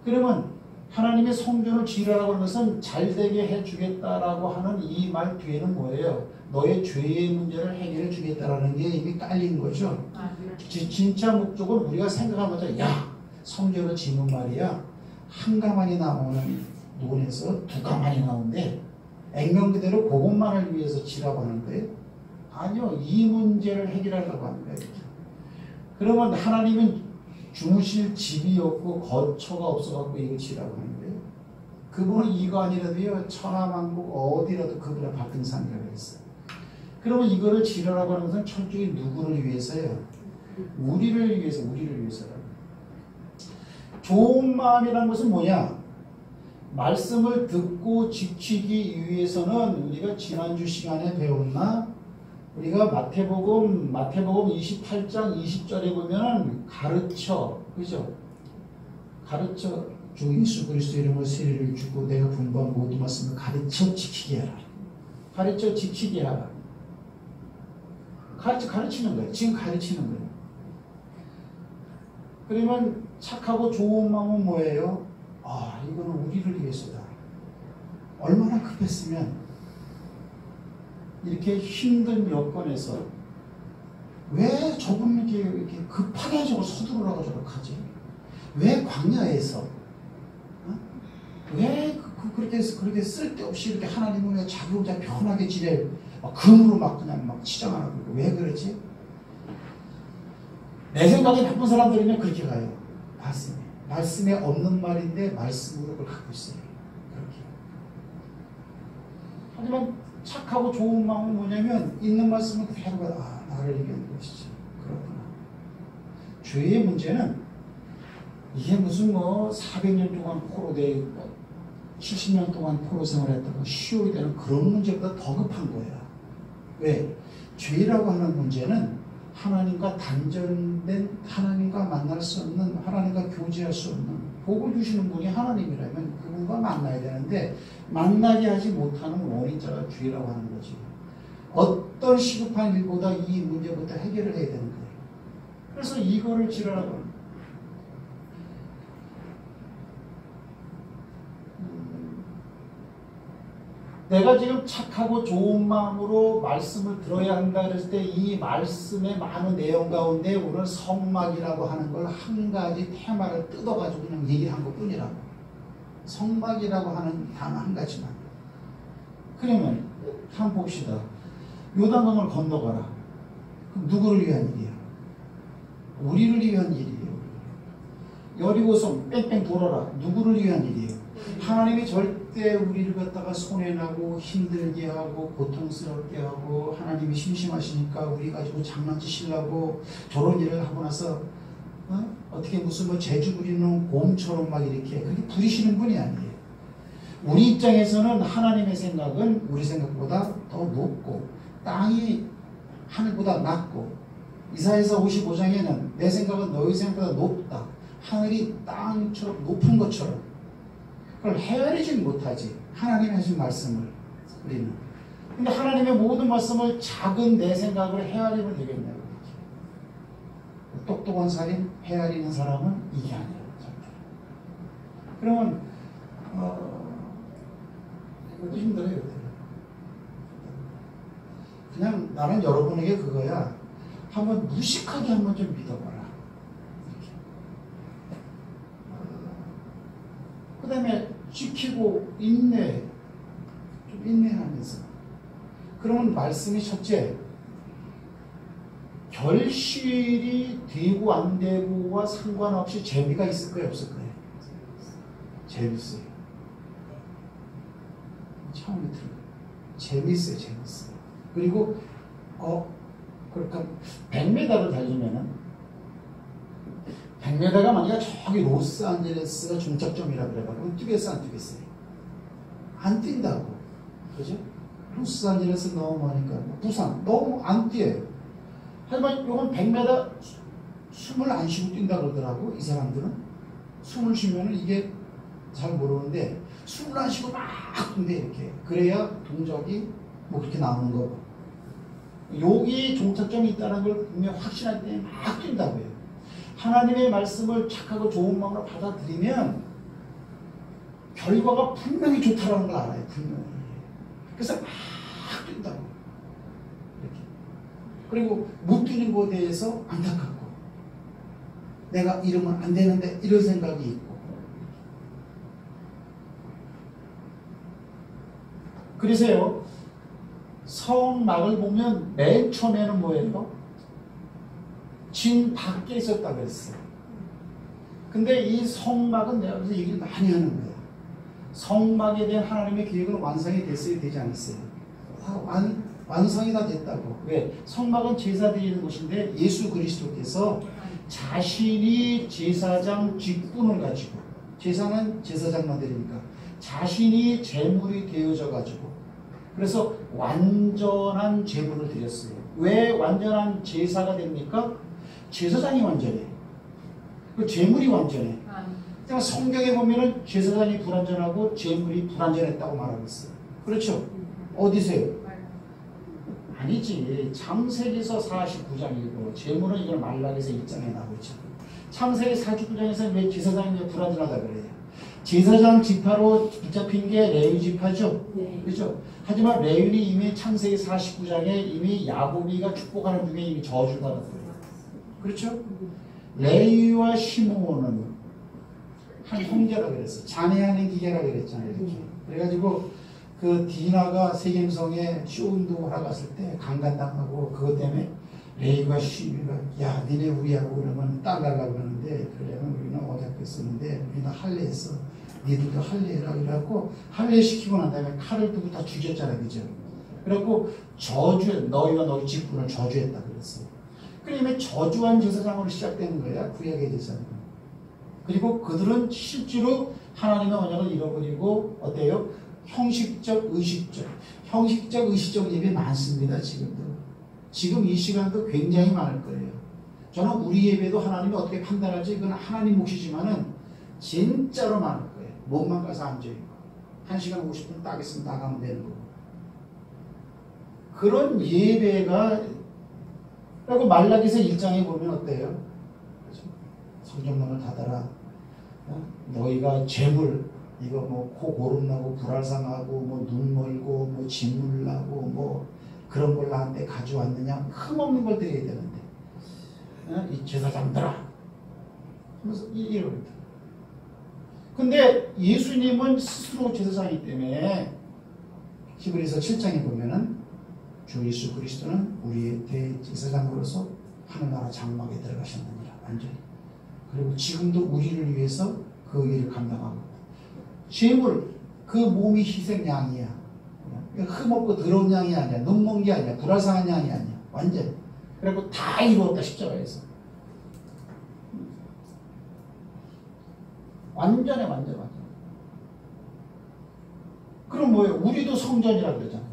그러면 하나님의 성전을 지으라고 하는 것은 잘되게 해주겠다라고 하는 이 말 뒤에는 뭐예요? 너의 죄의 문제를 해결해 주겠다라는 게 이미 깔린 거죠. 진짜 목적은 우리가 생각하면 야 성전을 지으면 말이야 한 가만이 나오는 논에서 두 가만이 나오는데 액면 그대로 그것만을 위해서 지라고 하는 거예요. 아니요, 이 문제를 해결하려고 하는 거예요. 그러면 하나님은 주무실 집이 없고 거처가 없어갖고 이거 지라고 하는 거예요. 그분은 이거 아니라도요 천하만국 어디라도 그분의 받은 상이라고 했어요. 그러면 이거를 지으라고 하는 것은 철저히 누구를 위해서요? 우리를 위해서라고. 좋은 마음이라는 것은 뭐냐? 말씀을 듣고 지키기 위해서는 우리가 지난주 시간에 배웠나? 우리가 마태복음 28장 20절에 보면 가르쳐, 그죠? 가르쳐 주 예수 그리스도 이름으로 세례를 주고 내가 분부한 모든 말씀을 가르쳐 지키게 하라. 가르쳐 지키게 하라. 가르치는 거예요. 지금 가르치는 거예요. 그러면 착하고 좋은 마음은 뭐예요? 아, 이거는 우리를 위해서다. 얼마나 급했으면 이렇게 힘든 여건에서 왜 저분은 이렇게 급하게 저걸 서두르라고 저렇게 하지? 왜 광야에서? 어? 왜 그렇게 쓸데없이 이렇게 하나님은 왜 자기 혼자 편하게 지내 금으로 막 그냥 막 치장하라고 왜 그러지? 내 생각에 나쁜 사람들이면 그렇게 가요. 말씀에 없는 말인데 말씀으로 그걸 갖고 있어요. 그렇게. 하지만 착하고 좋은 마음은 뭐냐면 있는 말씀은 그대로 나를 얘기하는 것이지. 그렇구나. 죄의 문제는 이게 무슨 400년 동안 포로 돼 있고 70년 동안 포로 생활했다가 쉬어야 되는 그런 문제보다 더 급한 거야. 왜? 죄라고 하는 문제는 하나님과 단절된 하나님과 만날 수 없는 하나님과 교제할 수 없는 복을 주시는 분이 하나님이라면 그분과 만나야 되는데 만나게 하지 못하는 원인자가 죄라고 하는 거지. 어떤 시급한 일보다 이 문제부터 해결을 해야 되는 거예요. 그래서 이거를 지으라고 합니다. 내가 지금 착하고 좋은 마음으로 말씀을 들어야 한다 그랬을 때 이 말씀의 많은 내용 가운데 오늘 성막이라고 하는 걸 한 가지 테마를 뜯어가지고 그냥 얘기를 한 것뿐이라고. 성막이라고 하는 단어 한 가지만. 그러면 한번 봅시다. 요단강을 건너가라. 그럼 누구를 위한 일이야? 우리를 위한 일이에요. 여리고성 뺑뺑 돌아라. 누구를 위한 일이에요? 하나님이 절대 우리를 갖다가 손해나고 힘들게 하고 고통스럽게 하고 하나님이 심심하시니까 우리 가지고 장난치시려고 저런 일을 하고 나서 어떻게 무슨 재주 부리는 곰처럼 막 이렇게 그렇게 부리시는 분이 아니에요. 우리 입장에서는 하나님의 생각은 우리 생각보다 더 높고 땅이 하늘보다 낮고 이사야서 55장에는 내 생각은 너희 생각보다 높다. 하늘이 땅처럼 높은 것처럼 그걸 헤아리지 못하지. 하나님이 하신 말씀을 우리는. 근데 하나님의 모든 말씀을 작은 내 생각을 헤아리면 되겠냐고. 똑똑한 사람, 헤아리는 사람은 이게 아니에요. 그러면 이것도 힘들어요. 그냥 나는 여러분에게 그거야. 한번 무식하게 한번 좀 믿어봐라. 그 다음에 지키고 좀 인내하면서. 그러면 말씀이 첫째, 결실이 되고 안 되고와 상관없이 재미가 있을 거예요, 없을 거예요? 재밌어요. 처음에 들어요. 재밌어요. 그리고 그러니까 100m를 달리면은 100m가 만약에 저기 로스안젤레스가 종착점이라 그래가지고 뛰겠어 안 뛰겠어요? 안 뛴다고. 그죠? 로스안젤레스 너무 머니까 부산 너무 안 뛰어요. 하지만 요건 100m 숨을 안 쉬고 뛴다 그러더라고. 이 사람들은 숨을 쉬면은 이게 잘 모르는데 숨을 안 쉬고 막 뛴대 이렇게. 그래야 동작이 뭐 그렇게 나오는 거고. 여기 종착점이 있다는 걸 분명 확신할 때 막 뛴다고 해요. 하나님의 말씀을 착하고 좋은 마음으로 받아들이면 결과가 분명히 좋다라는 걸 알아요. 분명히. 그래서 막 뛴다고. 이렇게. 그리고 못 뛰는 것에 대해서 안타깝고 내가 이러면 안 되는데 이런 생각이 있고. 그래서요. 성막을 보면 맨 처음에는 뭐예요? 진 밖에 있었다고 했어요. 근데 이 성막은 내가 그래서 얘기를 많이 하는 거예요. 성막에 대한 하나님의 계획은 완성이 됐어야 되지 않았어요. 완성이 다 됐다고. 왜? 성막은 제사 드리는 곳인데 예수 그리스도께서 자신이 제사장 직분을 가지고, 제사는 제사장만 드리니까 자신이 제물이 되어져 가지고, 그래서 완전한 제물을 드렸어요. 왜 완전한 제사가 됩니까? 제사장이 완전해. 그 제물이 완전해. 그러니까 성경에 보면은 제사장이 불완전하고 제물이 불완전했다고 말하고 있어요. 그렇죠? 어디세요? 아니지. 창세기서 49장이고 제물은 이걸 말라기서 1장에 나오고 있죠. 창세기 49장에서 왜 제사장이 불완전하다 그래요? 제사장 지파로 붙잡힌 게 레위 지파죠. 네. 그렇죠? 하지만 레위는 이미 창세기 49장에 이미 야곱이가 축복하는 중에 이미 저주를 받았어요. 그렇죠? 레위와 시므온은 한 형제라 그랬어. 자매하는 기계라 그랬잖아요. 이렇게. 그래가지고 그 디나가 세겜성에 쇼운동 하러 갔을 때 강간당하고 그것 때문에 레위가 시므가 야 니네 우리하고 그러면 딸 가려고 그러는데 그러면 우리는 어렵게 쓰는데 우리는 할례했어. 니들도 할례해라 그래갖고 할례 시키고 난 다음에 칼을 두고 다 죽였잖아요. 그죠? 그래갖고 너희와 너희 직분을 저주했다 그랬어요. 그러면 저주한 제사장으로 시작되는 거야. 구약의 제사는. 그리고 그들은 실제로 하나님의 언약을 잃어버리고 어때요? 형식적, 의식적. 형식적, 의식적 예배 많습니다. 지금도. 지금 이 시간도 굉장히 많을 거예요. 저는 우리 예배도 하나님이 어떻게 판단할지 그건 하나님 몫이지만은 진짜로 많을 거예요. 몸만 가서 앉아있고 1시간 50분 딱 있으면 나가면 되는 거고. 그런 예배가 그리고 말라기서 1장에 보면 어때요? 성전문을 닫아라. 너희가 재물 이거 뭐 코 고름 나고 불알상하고 뭐 눈 멀고 뭐 진물 나고 뭐 그런 걸 나한테 가져왔느냐? 흠없는 걸 드려야 되는데 이 제사장들아 그래서 이러거든. 근데 예수님은 스스로 제사장이기 때문에 히브리서 7장에 보면은 주 예수 그리스도는 우리의 대제사장으로서 하늘나라 장막에 들어가셨느니라. 완전히. 그리고 지금도 우리를 위해서 그 일을 감당하고 제물 그 몸이 희생양이야. 흠없고 더러운 양이 아니야. 눈먼 게 아니야. 불알상한 양이 아니야. 완전. 그리고 다 이루었다 십자가에서. 완전. 그럼 뭐예요? 우리도 성전이라고 그러잖아요.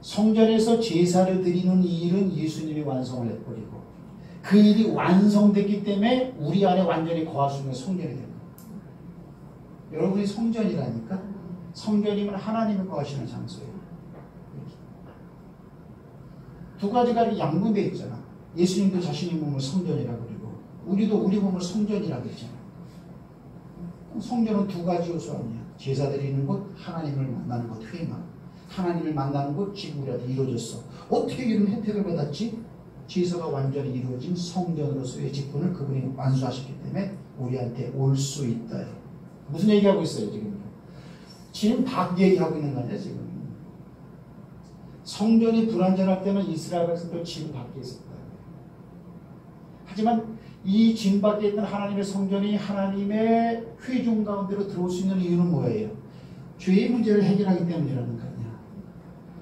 성전에서 제사를 드리는 이 일은 예수님이 완성을 해버리고 그 일이 완성됐기 때문에 우리 안에 완전히 거할 수 있는 성전이 됩니다. 여러분이 성전이라니까. 성전이면 하나님이 거하시는 장소예요. 두 가지가 양분되어 있잖아. 예수님도 자신의 몸을 성전이라고 그러고 우리도 우리 몸을 성전이라고 했잖아. 성전은 두 가지 요소 아니야. 제사 드리는 곳, 하나님을 만나는 곳, 회막. 하나님을 만나는 곳, 지구라도 이루어졌어. 어떻게 이런 혜택을 받았지? 제사가 완전히 이루어진 성전으로서의 직분을 그분이 완수하셨기 때문에 우리한테 올 수 있다. 무슨 얘기하고 있어요 지금? 지금 박 얘기하고 있는 거냐 지금? 성전이 불완전할 때는 이스라엘 백성도 진 밖에 있었다. 하지만 이 진 밖에 있던 하나님의 성전이 하나님의 회중 가운데로 들어올 수 있는 이유는 뭐예요? 죄의 문제를 해결하기 때문이라는 거 아니야.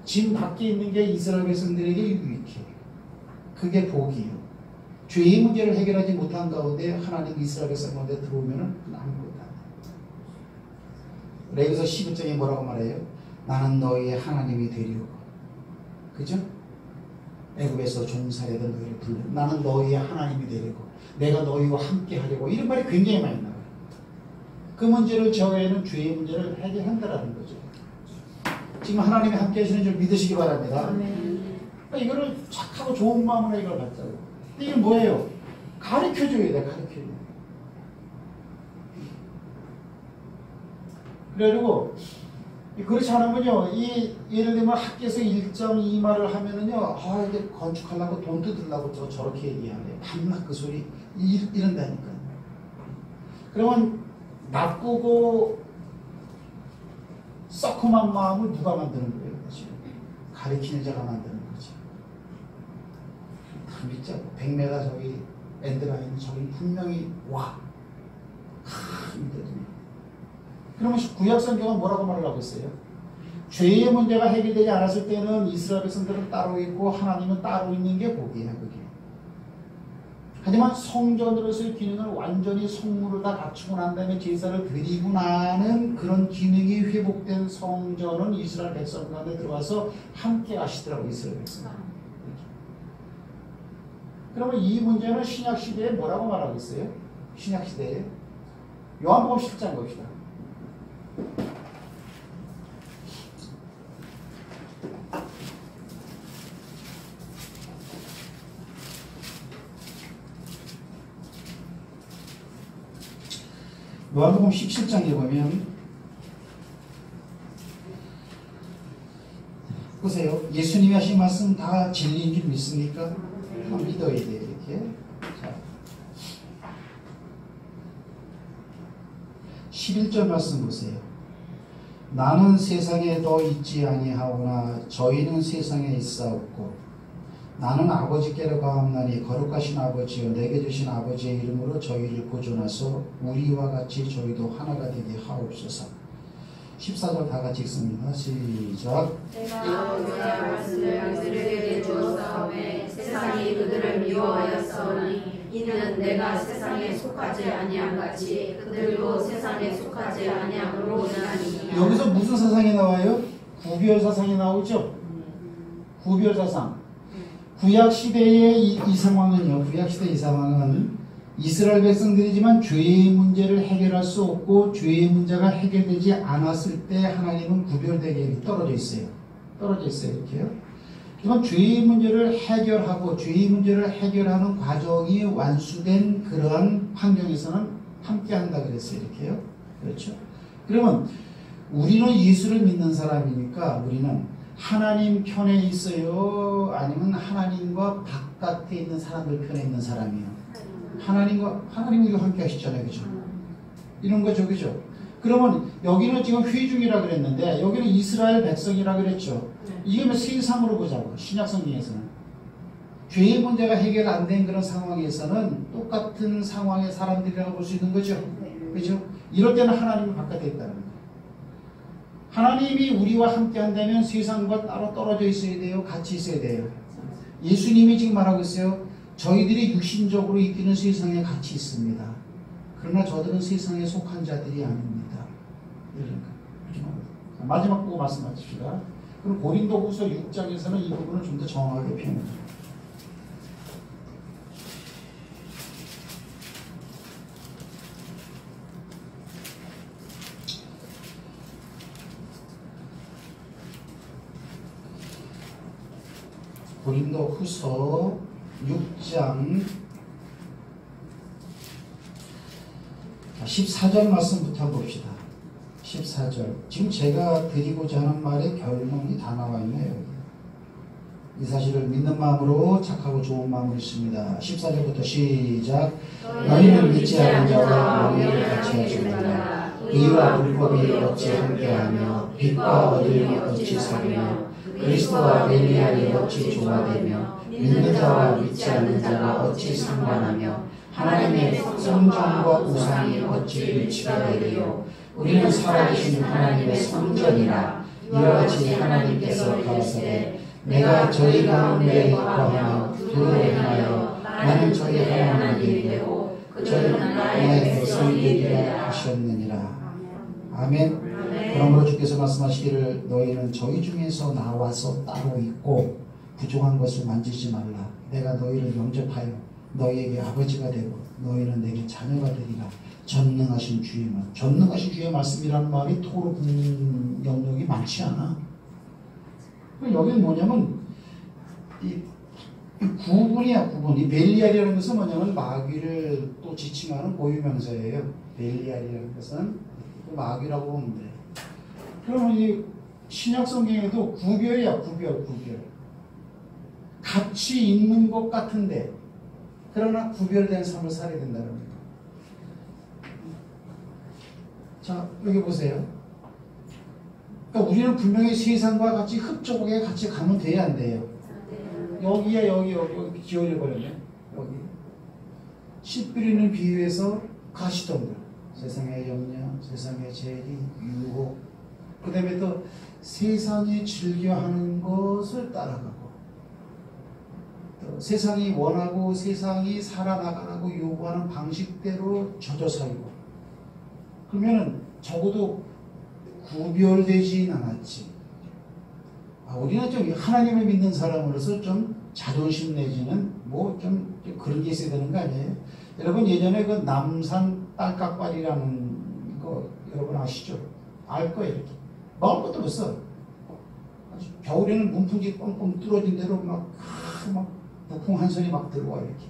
진 밖에 있는 게 이스라엘 백성들에게 유익해. 그게 복이에요. 죄의 문제를 해결하지 못한 가운데 하나님 이스라엘 백성 가운데 들어오면은 그건 아무것도 안 돼. 레위기서 12장에 뭐라고 말해요? 나는 너희의 하나님이 되리오. 그죠? 애굽에서 종살이던 너희를 불러 나는 너희의 하나님이 되려고 내가 너희와 함께 하려고 이런 말이 굉장히 많이 나와요. 그 문제를 저에는 죄의 문제를 해결한다라는 거죠. 지금 하나님이 함께 하시는 줄 믿으시기 바랍니다. 그러니까 이거를 착하고 좋은 마음으로 이걸 받자고. 근데 이게 뭐예요? 가르쳐줘야 돼. 가르쳐줘야 돼. 그래가지고 그렇지 않으면요, 예를 들면 학교에서 1.2마를 하면은요, 이게 건축하려고 돈 뜯으려고 저렇게 얘기하네. 밤낮 그 소리 이런다니까. 그러면 나쁘고 썩음한 마음을 누가 만드는 거예요? 지금 가르치는 자가 만드는 거지. 다 믿자고. 100m 저기 엔드라인 저기 분명히 와. 믿거든요. 그러면 구약 성경은 뭐라고 말을 하고 있어요? 죄의 문제가 해결되지 않았을 때는 이스라엘 백성들은 따로 있고 하나님은 따로 있는 게 복이야, 그게. 하지만 성전으로서의 기능을 완전히 성물을 다 갖추고 난 다음에 제사를 드리고 나는 그런 기능이 회복된 성전은 이스라엘 백성 가운데 들어와서 함께 하시더라고, 이스라엘 백성. 그러면 이 문제는 신약시대에 뭐라고 말하고 있어요? 신약시대에 요한복음 10장 봅시다. 요한복음 17장에 보면 보세요. 예수님이 하신 말씀 다 진리인 줄 믿습니까? 믿어야 돼요. 이렇게. 자, 11절 말씀 보세요. 나는 세상에 더 있지 아니하오나 저희는 세상에 있사옵고 나는 아버지께로 가옵나니 거룩하신 아버지여 내게 주신 아버지의 이름으로 저희를 보존하소 우리와 같이 저희도 하나가 되게 하옵소서. 14절 다 같이 읽습니다. 시작. 내가 너의 말씀을 그들에게 주었사오매 세상이 그들을 미워하였사오니 이는 내가 세상에 속하지 아니함 같이 그들도 세상에 속하지 아니함으로 인하니. 여기서 무슨 사상이 나와요? 구별 사상이 나오죠? 구별 사상. 구약 시대의 이 상황은요. 구약 시대 이 상황은 이스라엘 백성들이지만 죄의 문제를 해결할 수 없고 죄의 문제가 해결되지 않았을 때 하나님은 구별되게 떨어져 있어요. 떨어져 있어요. 이렇게요. 하지만 죄의 문제를 해결하고 죄의 문제를 해결하는 과정이 완수된 그러한 환경에서는 함께한다 그랬어요. 이렇게요. 그렇죠. 그러면 우리는 예수를 믿는 사람이니까 우리는 하나님 편에 있어요? 아니면 하나님과 바깥에 있는 사람들 편에 있는 사람이에요? 하나님과 함께 하시잖아요. 그죠? 이런 거죠. 그죠? 그러면 여기는 지금 회중이라 그랬는데 여기는 이스라엘 백성이라 그랬죠. 이게 세상으로 보자고. 신약 성경에서는. 죄의 문제가 해결 안 된 그런 상황에서는 똑같은 상황의 사람들이라고 볼 수 있는 거죠. 그죠? 이럴 때는 하나님이 바깥에 있다는 거예요. 하나님이 우리와 함께 한다면 세상과 따로 떨어져 있어야 돼요? 같이 있어야 돼요? 예수님이 지금 말하고 있어요. 저희들이 육신적으로 있기는 세상에 같이 있습니다. 그러나 저들은 세상에 속한 자들이 아닙니다. 마지막 보고 말씀 마칩시다. 그럼 고린도후서 6장에서는 이 부분을 좀 더 정확하게 표현합니다. 고린도후서 6장 14절 말씀부터 봅시다. 14절. 지금 제가 드리고자 하는 말의 결론이 다 나와 있네요. 이 사실을 믿는 마음으로 착하고 좋은 마음으로 있습니다. 14절부터 시작. 너희는 믿지 않은 자와 너희를 같이 해주느라 의와 불법이 어찌 함께하며 빛과 어둠이 어찌 사귀며 그리스도와 벨리알이 어찌 조화되며 믿는 자와 믿지 않는 자가 어찌 상관하며 하나님의 성전과 우상이 어찌 일치가 되리요. 우리는 살아계신 하나님의 성전이라. 이와 같이 하나님께서 가라사대 내가 저희 가운데 거하며 그들에 행하여 나는 저희 하나님이 되고 그들은 나의 백성이 되게 하셨느니라. 아멘. 그러므로 주께서 말씀하시기를 너희는 저희 중에서 나와서 따로 있고 부족한 것을 만지지 말라. 내가 너희를 영접하여 너희에게 아버지가 되고 너희는 내게 자녀가 되리라. 전능하신 주의 말. 전능하신 주의 말씀이라는 말이 토로 붙는 영역이 많지 않아. 여기는 뭐냐면 이 구분이야, 구분. 이 벨리알이라는 것은 뭐냐면 마귀를 또 지칭하는 고유명사예요. 벨리알이라는 것은 마귀라고 보면 돼. 그러면 이 신약 성경에도 구별이야, 구별. 같이 있는 것 같은데 그러나 구별된 삶을 살아야 된다는 거예요. 자, 여기 보세요. 그러니까 우리는 분명히 세상과 같이 흡족하게 같이 가면 돼야 안 돼요. 여기야, 여기 기울여 버렸네. 여기 씨 뿌리는 비유에서 가시덤불, 세상의 염려, 세상의 재리, 유혹, 그 다음에 또 세상이 즐겨하는 것을 따라가고 또 세상이 원하고 세상이 살아나가라고 요구하는 방식대로 젖어 살고, 그러면은 적어도 구별되진 않았지. 우리는 좀 하나님을 믿는 사람으로서 좀 자존심 내지는 뭐 좀 그런 게 있어야 되는 거 아니에요? 여러분 예전에 그 남산 딸깍발이라는 거 여러분 아시죠? 알 거예요. 이렇게 먹을 것도 없어. 겨울에는 문풍지 뻥뻥 뚫어진 대로 막 북풍 한 선이 막 들어와 이렇게.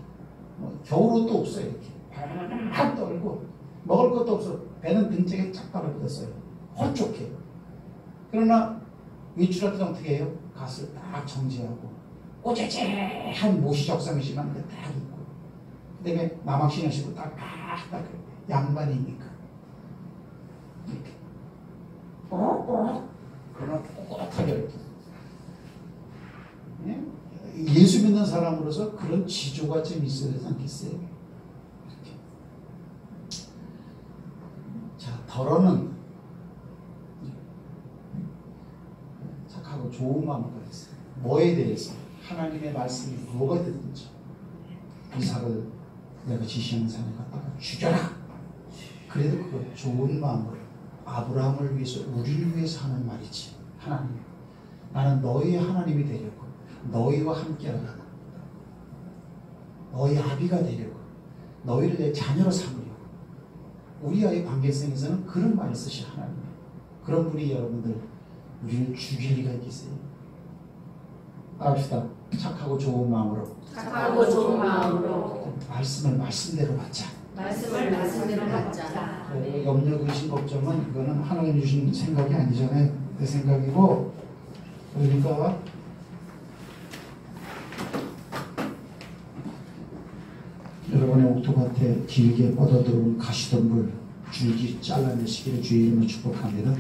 겨울 옷도 없어요 이렇게. 팍 떨고 먹을 것도 없어. 배는 등짝에 쫙 달아붙었어요. 헛족해. 그러나 외출할 때는 어떻게 해요? 갓을 딱 정지하고 꼬재재한 모시 적상이지만 딱 입고, 그 다음에 나막 신으시고 딱 양반이니까 이렇게 그러나 꼿꼿하게 이렇게. 예수 믿는 사람으로서 그런 지조가 좀 있어야 되지 않겠어요? 이렇게. 자, 더러는 착하고 좋은 마음을 가졌어요. 뭐에 대해서? 하나님의 말씀이 뭐가 되든지 이삭을 내가 지시하는 산에 갖다가 죽여라. 그래도 그거 좋은 마음으로 아브라함을 위해서, 우리를 위해서 하는 말이지. 하나님, 나는 너희의 하나님이 되려고, 너희와 함께하라, 너희 아비가 되려고, 너희를 내 자녀로 삼으려고. 우리와의 관계성에서는 그런 말을 쓰시 하나님. 그런 분이 여러분들 우리를 죽일 리가 있겠어요? 따라합시다. 착하고 좋은 마음으로. 착하고 좋은 마음으로. 말씀을 말씀대로 받자. 말씀을 말씀대로 받자. 염려, 근심, 걱정은 이거는 하나님 주신 생각이 아니잖아요. 내 생각이고, 그러니까 여러분의 옥토밭에 길게 뻗어들어온 가시덤불 줄기 잘라내시기를 주의 이름으로 축복합니다.